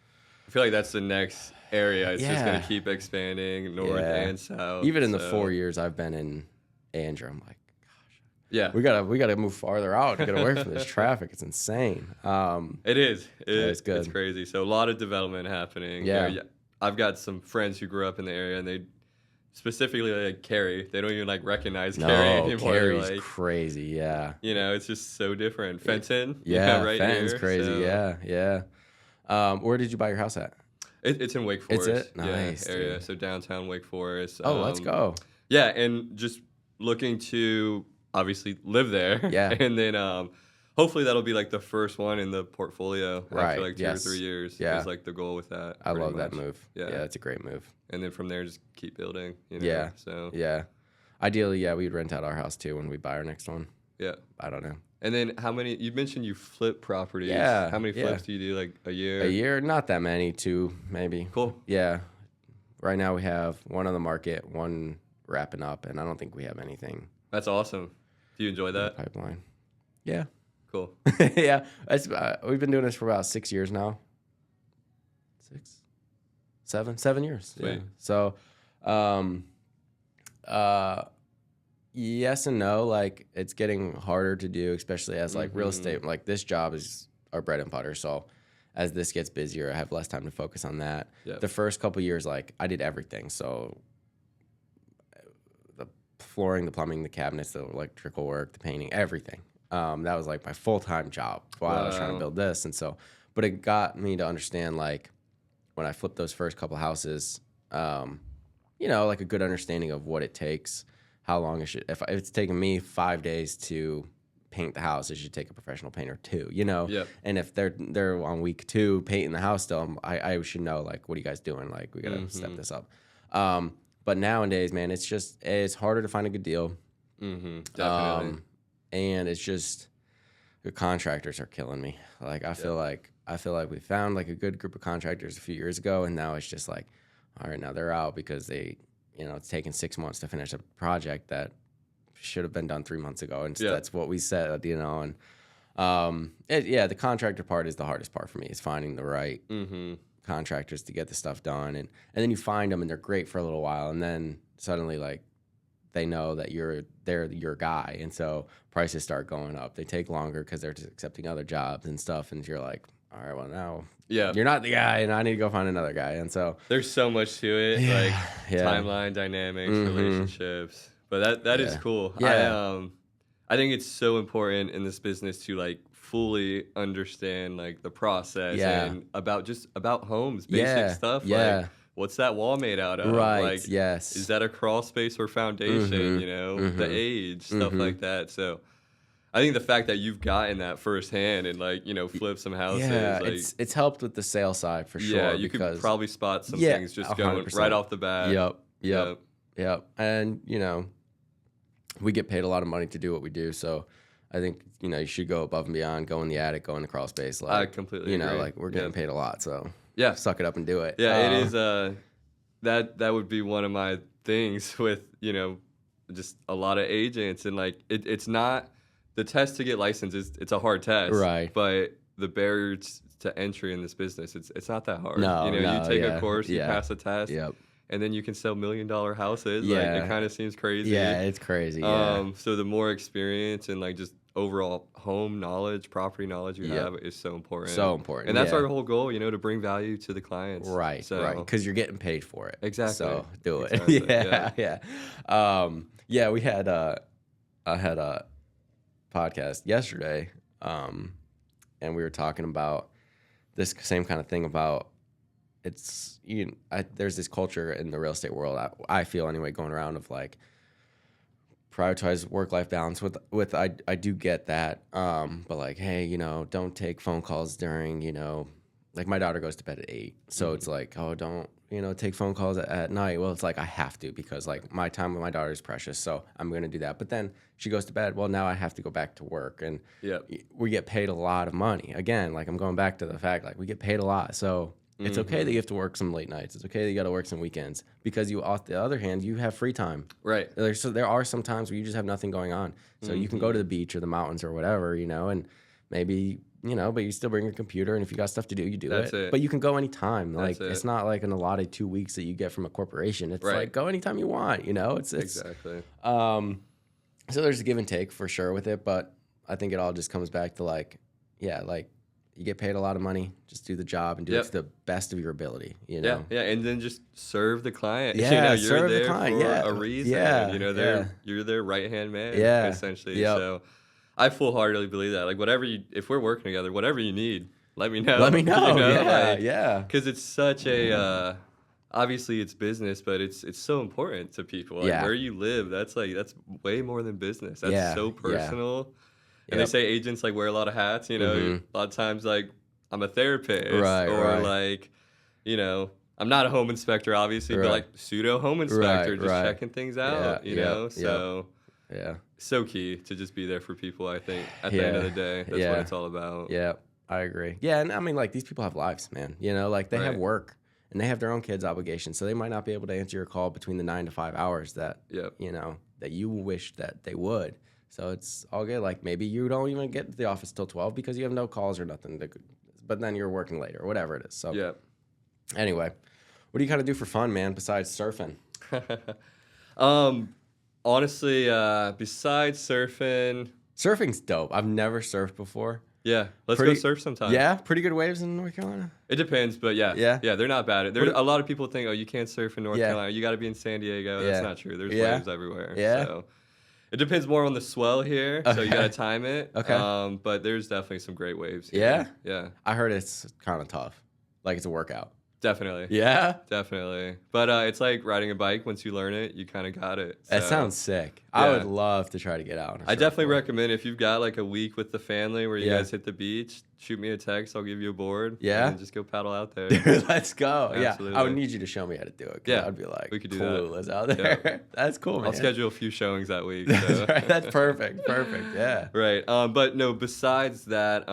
I feel like that's the next area. It's just going to keep expanding north and south. Even in the 4 years I've been in Andrew, I'm like, gosh, we gotta move farther out to get away from this traffic. It's insane. It is. It's good. It's crazy. So a lot of development happening. Yeah. I've got some friends who grew up in the area, and they specifically like Cary. They don't even like recognize Cary anymore. Cary's like, crazy. Yeah. It's just so different. Fenton. Yeah. Right Fenton's here, crazy. So. Yeah. Where did you buy your house at? It's in Wake Forest. Is it? Nice. Area. So downtown Wake Forest. Let's go. Yeah, and just looking to obviously live there. Yeah. And then hopefully that'll be like the first one in the portfolio after like 2 or 3 years. Yeah. Is like the goal with that. I love that move. Yeah, it's a great move. And then from there, just keep building. Yeah. So ideally, we'd rent out our house too when we buy our next one. Yeah. I don't know. And then how many? You mentioned you flip properties. Yeah. How many flips do you do? Like a year? A year, not that many. 2 maybe. Cool. Yeah. Right now we have one on the market, one wrapping up, and I don't think we have anything. That's awesome. Do you enjoy that? Pipeline. Yeah. Cool. Yeah. We've been doing this for about 6 years now. 7 years. Sweet. Yeah. So, yes and no. Like it's getting harder to do, especially as like real estate. Like this job is our bread and butter. So as this gets busier, I have less time to focus on that. Yep. The first couple years, like I did everything. So the flooring, the plumbing, the cabinets, the electrical work, the painting, everything. That was like my full-time job while I was trying to build this. And so, but it got me to understand like when I flipped those first couple houses, you know, like a good understanding of what it takes, how long it should, if it's taking me 5 days to paint the house, it should take a professional painter 2, you know? Yep. And if they're on week 2 painting the house still, I should know, like, what are you guys doing? Like, we got to step this up. But nowadays, man, it's harder to find a good deal. Definitely. And it's just, the contractors are killing me. Like, I feel like we found like a good group of contractors a few years ago, and now it's just like, all right, now they're out because they, you know, it's taken 6 months to finish a project that should have been done 3 months ago. And that's what we said, you know. And the contractor part is the hardest part for me, is finding the right contractors to get the stuff done. And then you find them and they're great for a little while, and then suddenly like they know that they're your guy, and so prices start going up. They take longer because they're just accepting other jobs and stuff, and you're like, all right, well now you're not the guy, and I need to go find another guy. And so there's so much to it, like timeline dynamics, relationships. But that is cool. I think it's so important in this business to like fully understand like the process and about homes, basic stuff. Like, what's that wall made out of? Right. Like, yes. Is that a crawl space or foundation? You know, the age, stuff like that. So I think the fact that you've gotten that firsthand and like, you know, flipped some houses. Like, it's helped with the sales side for sure. Yeah, you could probably spot some things just 100%. Going right off the bat. Yep. And, you know, we get paid a lot of money to do what we do. So I think, you know, you should go above and beyond, go in the attic, go in the crawl space. Like, I completely agree. You know, like we're getting paid a lot. So yeah, suck it up and do it. Yeah, it is. That would be one of my things with, you know, just a lot of agents. And like, it's not, the test to get licensed it's a hard test. Right. But the barriers to entry in this business, it's not that hard. No, you know, you take a course, you pass a test. Yep. And then you can sell $1 million houses. Yeah. Like, it kind of seems crazy. Yeah, it's crazy. Yeah. So the more experience and like just overall home knowledge, property knowledge you have is so important. So important. And that's our whole goal, you know, to bring value to the clients. Right. So, right. Because you're getting paid for it. Exactly. So do it. Exactly. Yeah. We had I had a podcast yesterday, and we were talking about this same kind of thing about there's this culture in the real estate world, I feel anyway, going around of like prioritize work-life balance with I do get that, but like, hey, you know, don't take phone calls during, you know, like my daughter goes to bed at 8, so it's like, oh, don't, you know, take phone calls at night. Well, it's like I have to, because like my time with my daughter is precious, so I'm going to do that. But then she goes to bed, well, now I have to go back to work, and we get paid a lot of money. Again, like I'm going back to the fact, like we get paid a lot, so it's okay that you have to work some late nights. It's okay that you got to work some weekends, because you, on the other hand, you have free time. Right. So there are some times where you just have nothing going on. So you can go to the beach or the mountains or whatever, you know, and maybe, you know, but you still bring your computer, and if you got stuff to do, you do it. But you can go anytime. Like it's not like an allotted 2 weeks that you get from a corporation. It's like go anytime you want, you know. It's exactly. So there's a give and take for sure with it, but I think it all just comes back to like, like you get paid a lot of money, just do the job and do it to the best of your ability, you know? Yeah, and then just serve the client. Yeah, you know, you're serve there the client. for a reason. Yeah, you know, you're their right-hand man, essentially. Yep. So I full-heartedly believe that. Like, if we're working together, whatever you need, let me know. Let me know, you know? yeah. Because it's such a, obviously it's business, but it's so important to people. Like, where you live, that's way more than business. That's so personal. And they say agents like wear a lot of hats, you know, a lot of times like I'm a therapist like, you know, I'm not a home inspector obviously, but like pseudo home inspector, just checking things out, you know, so so key to just be there for people. I think at the end of the day, that's what it's all about. Yeah, I agree. Yeah, and I mean, like these people have lives, man, you know, like they have work and they have their own kids' obligations, so they might not be able to answer your call between the 9 to 5 hours that, you know, that you wish that they would. So it's all good. Like maybe you don't even get to the office till 12 because you have no calls or nothing. But then you're working late or whatever it is. So Anyway, what do you kind of do for fun, man, besides surfing? Honestly, besides surfing, Surfing's dope. I've never surfed before. yeah, let's go surf sometime. Yeah, pretty good waves in North Carolina. It depends, but yeah, they're not bad. A lot of people think, oh, you can't surf in North Carolina. You got to be in San Diego. That's not true. There's waves everywhere. Yeah. So it depends more on the swell here, so you got to time it. Okay. But there's definitely some great waves here. Yeah? Yeah. I heard it's kind of tough. Like it's a workout. Definitely. Yeah? Definitely. But it's like riding a bike. Once you learn it, you kind of got it. That sounds sick. I would love to try to get out. I definitely recommend if you've got like a week with the family where you guys hit the beach, shoot me a text. I'll give you a board. Yeah. And just go paddle out there. Dude, let's go. Absolutely. Yeah. I would need you to show me how to do it. Yeah. I'd be like, we could do clueless out there. Yeah. That's cool, man. I'll schedule a few showings that week. That's So. right. That's perfect. Perfect. Yeah. Right. But no, besides that,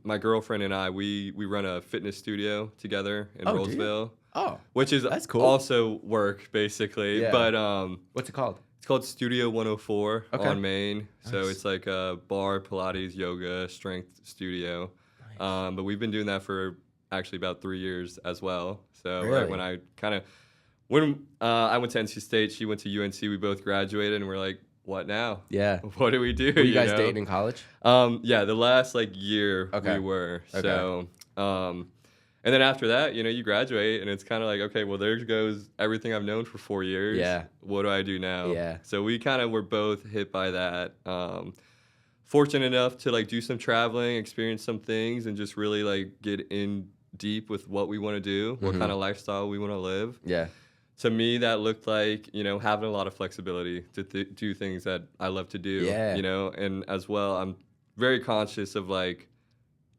my girlfriend and I, we run a fitness studio together in Rollsville. Oh, which is that's cool. Also work basically. Yeah. But what's it called? It's called Studio 104 on Main. Nice. So it's like a bar, Pilates, yoga, strength studio. Nice. But we've been doing that for actually about 3 years as well. So really? When I went to NC State, she went to UNC. We both graduated, and we're like, what now? Yeah. What do we do? Were you guys dating in college? Yeah, the last year we were. Okay. So, and then after that, you graduate, and it's kind of like, okay, well, there goes everything I've known for 4 years. Yeah. What do I do now? Yeah. So we kind of were both hit by that. Fortunate enough to like do some traveling, experience some things, and just really like get in deep with what we want to do, what kind of lifestyle we want to live. Yeah. To me, that looked like, having a lot of flexibility to do things that I love to do. Yeah. And as well, I'm very conscious of like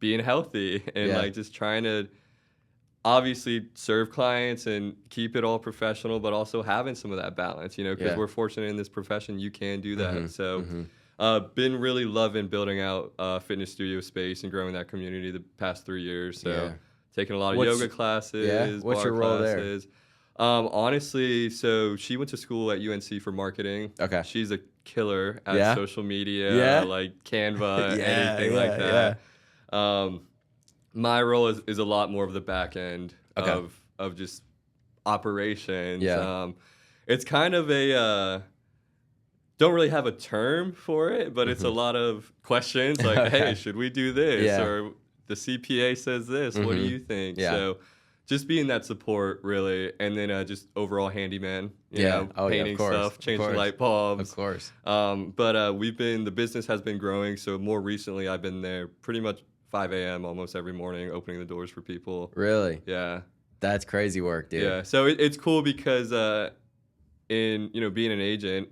being healthy and like just trying to obviously serve clients and keep it all professional, but also having some of that balance, because we're fortunate in this profession, you can do that. So been really loving building out fitness studio space and growing that community the past 3 years. So taking a lot of yoga classes, What's bar your role classes. Honestly, so she went to school at UNC for marketing. Okay. She's a killer at social media, like Canva, anything like that. My role is a lot more of the back end of just operations. It's kind of a don't really have a term for it, but it's a lot of questions like, hey, should we do this? Or the CPA says this. What do you think? So just being that support, really, and then just overall handyman, you know, painting stuff, changing light bulbs. Of course. But the business has been growing, so more recently I've been there pretty much 5 a.m. almost every morning, opening the doors for people. Really? Yeah. That's crazy work, dude. Yeah. So it's cool because in being an agent,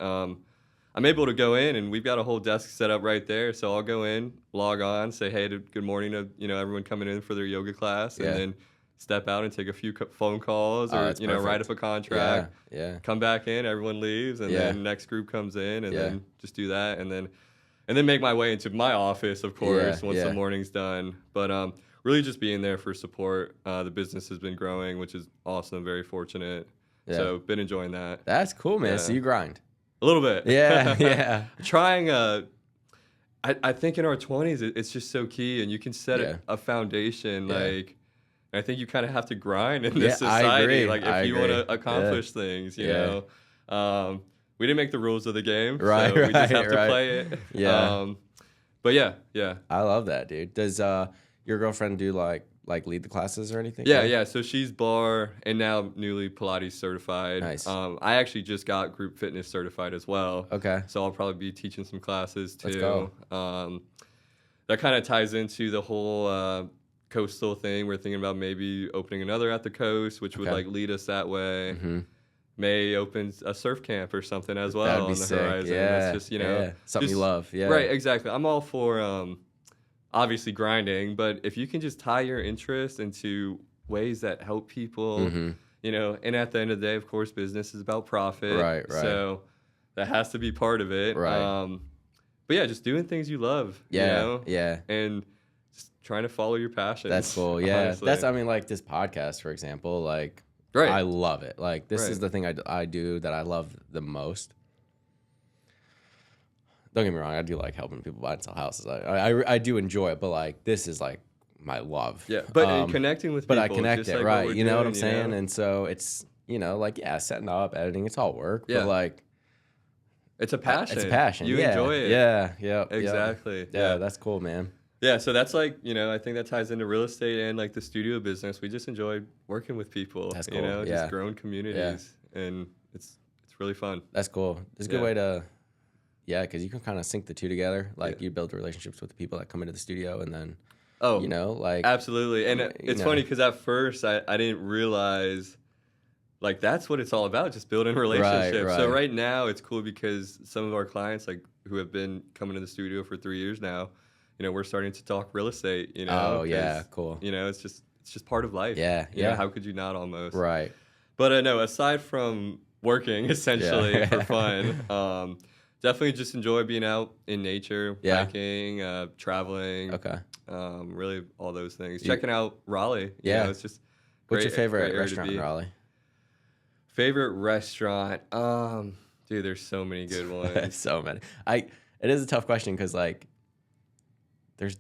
I'm able to go in and we've got a whole desk set up right there. So I'll go in, log on, say hey, good morning to everyone coming in for their yoga class, and then step out and take a few phone calls or write up a contract. Come back in, everyone leaves, and then next group comes in, and then just do that, and then make my way into my office, of course, once the morning's done. But really just being there for support. The business has been growing, which is awesome. Very fortunate. So been enjoying that. That's cool, man. So you grind. A little bit. Yeah. Trying I think in our 20s, it's just so key, and you can set a foundation. Like, I think you kind of have to grind in this society. I agree. Like, if you want to accomplish things, you know. We didn't make the rules of the game, so we just have to play it. But yeah. I love that, dude. Does your girlfriend do like lead the classes or anything? Yeah. So she's bar and now newly Pilates certified. Nice. I actually just got group fitness certified as well. Okay. So I'll probably be teaching some classes too. Let's go. That kind of ties into the whole coastal thing. We're thinking about maybe opening another at the coast, which would like lead us that way. May open a surf camp or something as well. That'd be on the sick. horizon. Yeah. It's just, something you love. Yeah. Right, exactly. I'm all for obviously grinding, but if you can just tie your interest into ways that help people, and at the end of the day, of course, business is about profit. Right. So that has to be part of it. Right. But yeah, just doing things you love. Yeah. And just trying to follow your passion. That's cool. Yeah. Honestly. Like this podcast, for example, like, right. I love it. Like, this is the thing I do that I love the most. Don't get me wrong, I do like helping people buy and sell houses. I do enjoy it, but like, this is like my love. Yeah, but connecting with people. But I connect just it, like right? what You know what doing, I'm saying? you know? And so it's, like, yeah, setting up, editing, it's all work. Yeah. But like, It's a passion. it's a passion. You yeah. enjoy it. Yeah. Yeah. Exactly. Yeah. That's cool, man. Yeah, so that's like, I think that ties into real estate and like the studio business. We just enjoy working with people. That's cool. Just growing communities, and it's really fun. That's cool. It's a good way to, because you can kind of sync the two together. Like you build relationships with the people that come into the studio, and then, like absolutely. And it's funny because at first I didn't realize like that's what it's all about, just building relationships. Right. So right now it's cool because some of our clients like who have been coming to the studio for 3 years now, we're starting to talk real estate, Oh, yeah, cool. It's just part of life. Yeah. How could you not almost? Right. But no, aside from working essentially for fun, definitely just enjoy being out in nature, hiking, traveling. Okay. Really all those things. Checking out Raleigh. It's just What's your favorite great restaurant in Raleigh? Favorite restaurant? Dude, there's so many good ones. So many. It is a tough question because like there's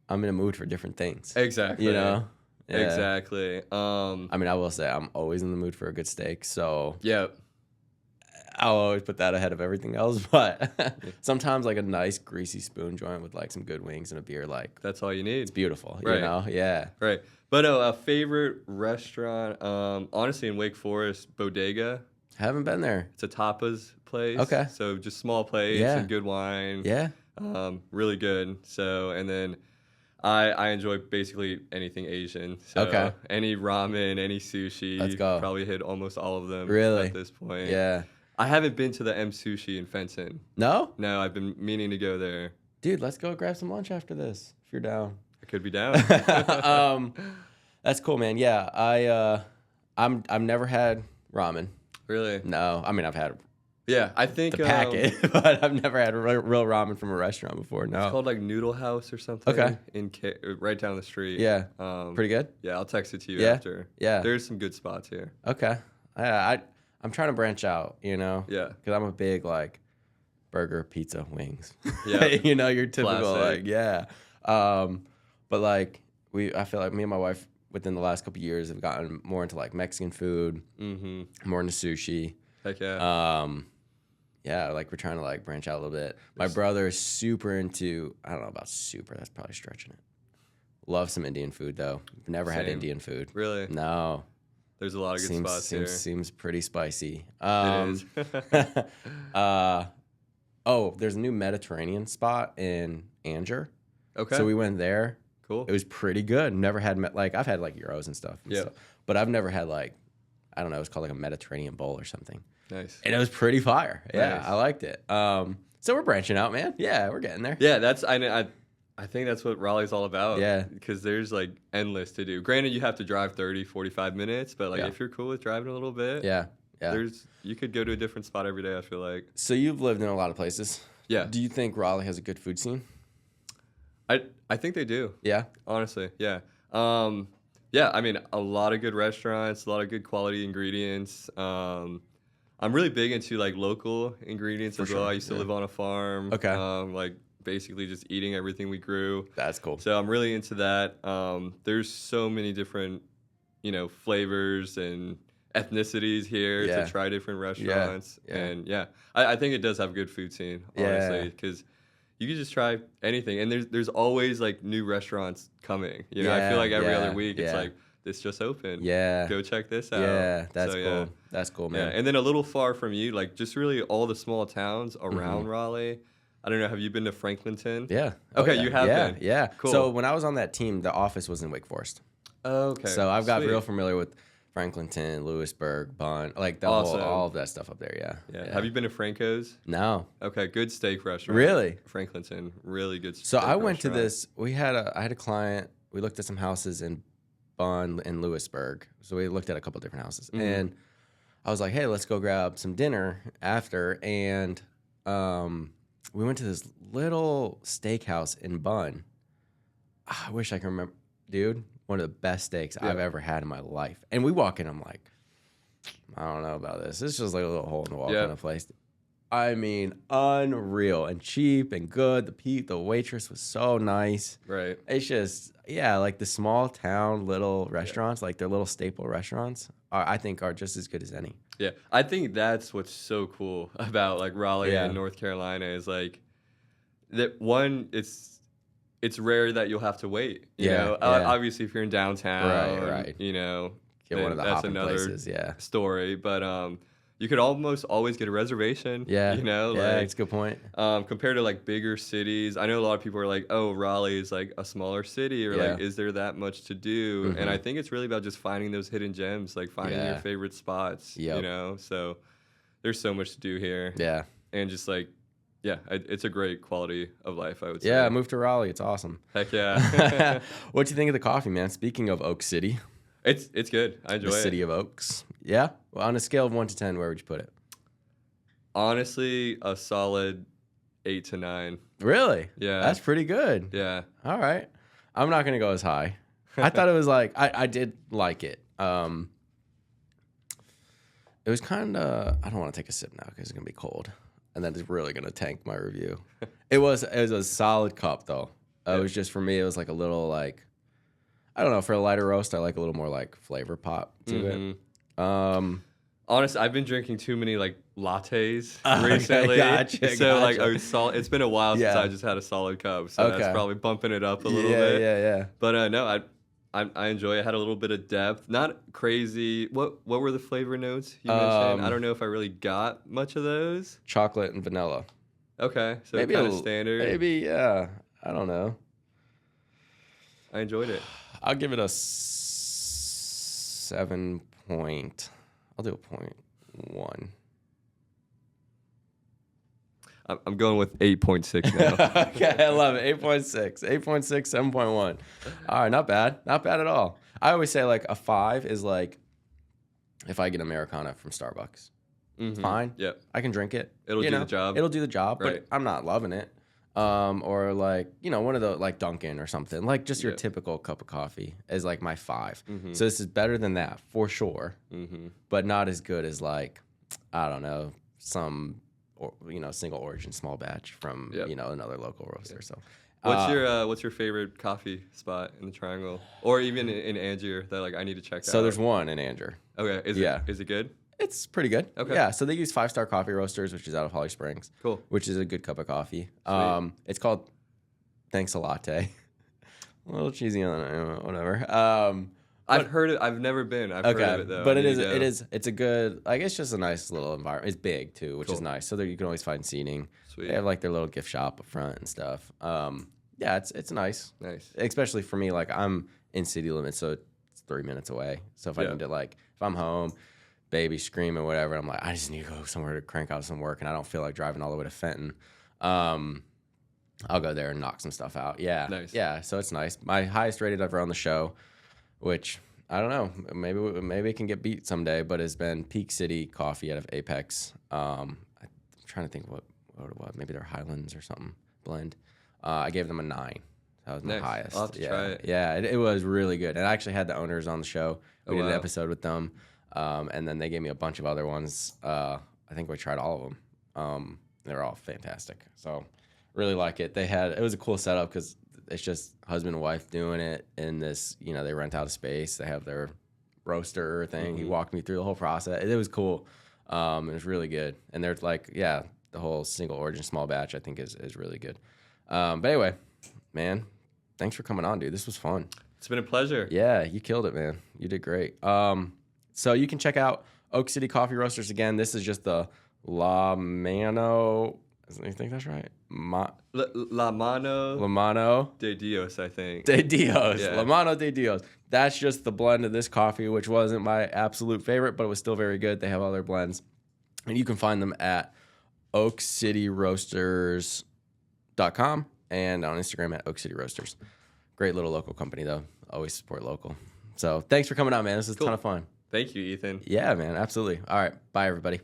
I'm in a mood for different things. Exactly. Yeah. Exactly. I mean, I will say I'm always in the mood for a good steak, so yeah, I'll always put that ahead of everything else. But sometimes like a nice greasy spoon joint with like some good wings and a beer, like that's all you need. It's beautiful, right. Yeah. Right. But no, a favorite restaurant, honestly, in Wake Forest, Bodega. Haven't been there. It's a tapas place. Okay. So just small plates and good wine. Yeah. Really good. So, and then I enjoy basically anything Asian. So any ramen, any sushi. Let's go. Probably hit almost all of them really? At this point. Yeah. I haven't been to the M Sushi in Fenton. No? No, I've been meaning to go there. Dude, let's go grab some lunch after this if you're down. I could be down. That's cool, man. Yeah, I've never had ramen. Really? No, I mean I've had I think the packet, but I've never had real ramen from a restaurant before. No, it's called like Noodle House or something. Okay, right down the street. Yeah, pretty good. Yeah, I'll text it to you after. Yeah, there's some good spots here. Okay, I'm trying to branch out. Yeah, because I'm a big like burger, pizza, wings. Yeah, your typical classic. But like I feel like me and my wife within the last couple of years have gotten more into like Mexican food, more into sushi. Heck yeah. Yeah, like we're trying to like branch out a little bit. My brother is super into, I don't know about super, that's probably stretching it. Love some Indian food though. Never had Indian food. Really? No. There's a lot of good spots here. Seems pretty spicy. It is. There's a new Mediterranean spot in Anger. Okay. So we went there. Cool. It was pretty good. Never had I've had like gyros and stuff. But I've never had like, I don't know, it was called like a Mediterranean bowl or something. Nice. And it was pretty fire. Yeah, nice. I liked it. So we're branching out, man. Yeah, we're getting there. Yeah, I think that's what Raleigh's all about. Yeah. Because there's like endless to do. Granted, you have to drive 30, 45 minutes, but like if you're cool with driving a little bit, you could go to a different spot every day, I feel like. So you've lived in a lot of places. Yeah. Do you think Raleigh has a good food scene? I think they do. Yeah. Honestly, yeah. I mean, a lot of good restaurants, a lot of good quality ingredients. I'm really big into like local ingredients as well. I used to live on a farm. Okay. Like basically just eating everything we grew. That's cool. So I'm really into that. There's so many different, flavors and ethnicities here to try different restaurants. Yeah. And I think it does have a good food scene, honestly, because you can just try anything. And there's always like new restaurants coming. I feel like every other week it's like, this just opened. Yeah. Go check this out. Yeah, that's cool. That's cool, man. Yeah. And then a little far from you, like just really all the small towns around Raleigh. I don't know. Have you been to Franklinton? Yeah. Okay, you have been. Yeah. Cool. So when I was on that team, the office was in Wake Forest. Okay. So I've got real familiar with Franklinton, Lewisburg, Bonn, like the whole, all of that stuff up there. Yeah. Have you been to Franco's? No. Okay, good steak restaurant. Really? Franklinton, really good. So I went to this. I had a client. We looked at some houses in Bonn and Lewisburg. So we looked at a couple different houses, and I was like, "Hey, let's go grab some dinner after." And we went to this little steakhouse in Bonn. I wish I could remember, dude. One of the best steaks I've ever had in my life. And we walk in, I'm like, I don't know about this. It's just like a little hole in the wall kind of place. I mean, unreal and cheap and good. The waitress was so nice. Right. It's just, yeah, like the small town little restaurants, like their little staple restaurants, I think are just as good as any. Yeah, I think that's what's so cool about like Raleigh Yeah. and North Carolina is like that one. It's rare that you'll have to wait. You Yeah, know, yeah. Obviously, if you're in downtown, Right. You know, Get one of the that's hopping another places, yeah. story. But you could almost always get a reservation. Yeah, you know, yeah, like, it's a good point. compared to like bigger cities. I know a lot of people are like, oh, Raleigh is like a smaller city, or Yeah. like, is there that much to do? And I think it's really about just finding those hidden gems, like finding your Yeah. favorite spots. You Yep. know, so there's so much to do here, Yeah. and just like, yeah, it's a great quality of life, I would say. Yeah, move to Raleigh. It's awesome. Heck yeah. What do you think of the coffee, man? Speaking of Oak City, It's good. I enjoy the it. city of Oaks. Yeah? Well, on a scale of 1 to 10, where would you put it? Honestly, a solid 8 to 9. Really? Yeah. That's pretty good. Yeah. All right. I'm not going to go as high. I thought it was like, I did like it. It was kind of, I don't want to take a sip now because it's going to be cold. And then it's really going to tank my review. It was a solid cup, though. It was just, for me, it was like a little like, I don't know, for a lighter roast, I like a little more like flavor pop to it. Honestly, I've been drinking too many like lattes Okay, recently. gotcha, So like gotcha. it's been a while since Yeah. I just had a solid cup. So Okay. that's probably bumping it up a little Yeah, bit. yeah. But no, I enjoy it. It had a little bit of depth. Not crazy. What were the flavor notes you mentioned? I don't know if I really got much of those. Chocolate and vanilla. Okay. So Maybe kind a of standard. Maybe, yeah. I don't know. I enjoyed it. I'll give it a 7 point. I'll do a 0.1. I'm going with 8.6 now. Okay, I love it. 8.6, 7.1. All right, not bad. Not bad at all. I always say like a 5 is like if I get Americana from Starbucks. It's fine. Yep. I can drink it. It'll do the job. It'll do the job, Right. but I'm not loving it. Or like, one of the like Dunkin' or something. Like just your Yeah. typical cup of coffee is like my 5. So this is better than that for sure, but not as good as like, I don't know, some single origin small batch from Yep. another local roaster. So What's your favorite coffee spot in the Triangle, or even in Angier that like I need to check out? so there's one in Angier. Okay. Is it good? It's pretty good. Okay. Yeah. So they use 5-star coffee roasters, which is out of Holly Springs. Cool. Which is a good cup of coffee. It's called Thanks a Latte. A little cheesy on it, whatever. I've heard it. I've never been. I've heard of it though. But I it need to go. it's a good, like, it's just a nice little environment. It's big too, which is Cool. nice. So there you can always find seating. Sweet. They have like their little gift shop up front and stuff. Yeah, it's nice. Nice. Especially for me, like I'm in city limits, so it's 3 minutes away. So if I Yeah. need to, like, if I'm home, baby screaming, whatever, I'm like, I just need to go somewhere to crank out some work, and I don't feel like driving all the way to Fenton. I'll go there and knock some stuff out. Yeah. Nice. Yeah, so it's nice. My highest rated ever on the show, which I don't know, maybe it can get beat someday, but has been Peak City Coffee out of Apex. I'm trying to think what it was. Maybe they're Highlands or something blend. I gave them a 9. That was my Nice. highest. I'll have to yeah. try it. Yeah, it was really good. And I actually had the owners on the show. We Oh, did an wow. episode with them. And then they gave me a bunch of other ones. I think we tried all of them. They were all fantastic. So really like it. It was a cool setup because it's just husband and wife doing it in this, they rent out a space. They have their roaster thing. He walked me through the whole process. It was cool. It was really good. And they're like, yeah, the whole single origin small batch I think is really good. But anyway, man, thanks for coming on, dude. This was fun. It's been a pleasure. Yeah, you killed it, man. You did great. So you can check out Oak City Coffee Roasters again. This is just the La Mano. I think that's right. La Mano La Mano de Dios, I think. de Dios. Yeah. La Mano de Dios. That's just the blend of this coffee, which wasn't my absolute favorite, but it was still very good. They have other blends. And you can find them at oakcityroasters.com and on Instagram at Oak City Roasters. Great little local company, though. Always support local. So thanks for coming out, man. This was a ton of fun. Thank you, Ethan. Yeah, man. Absolutely. All right. Bye, everybody.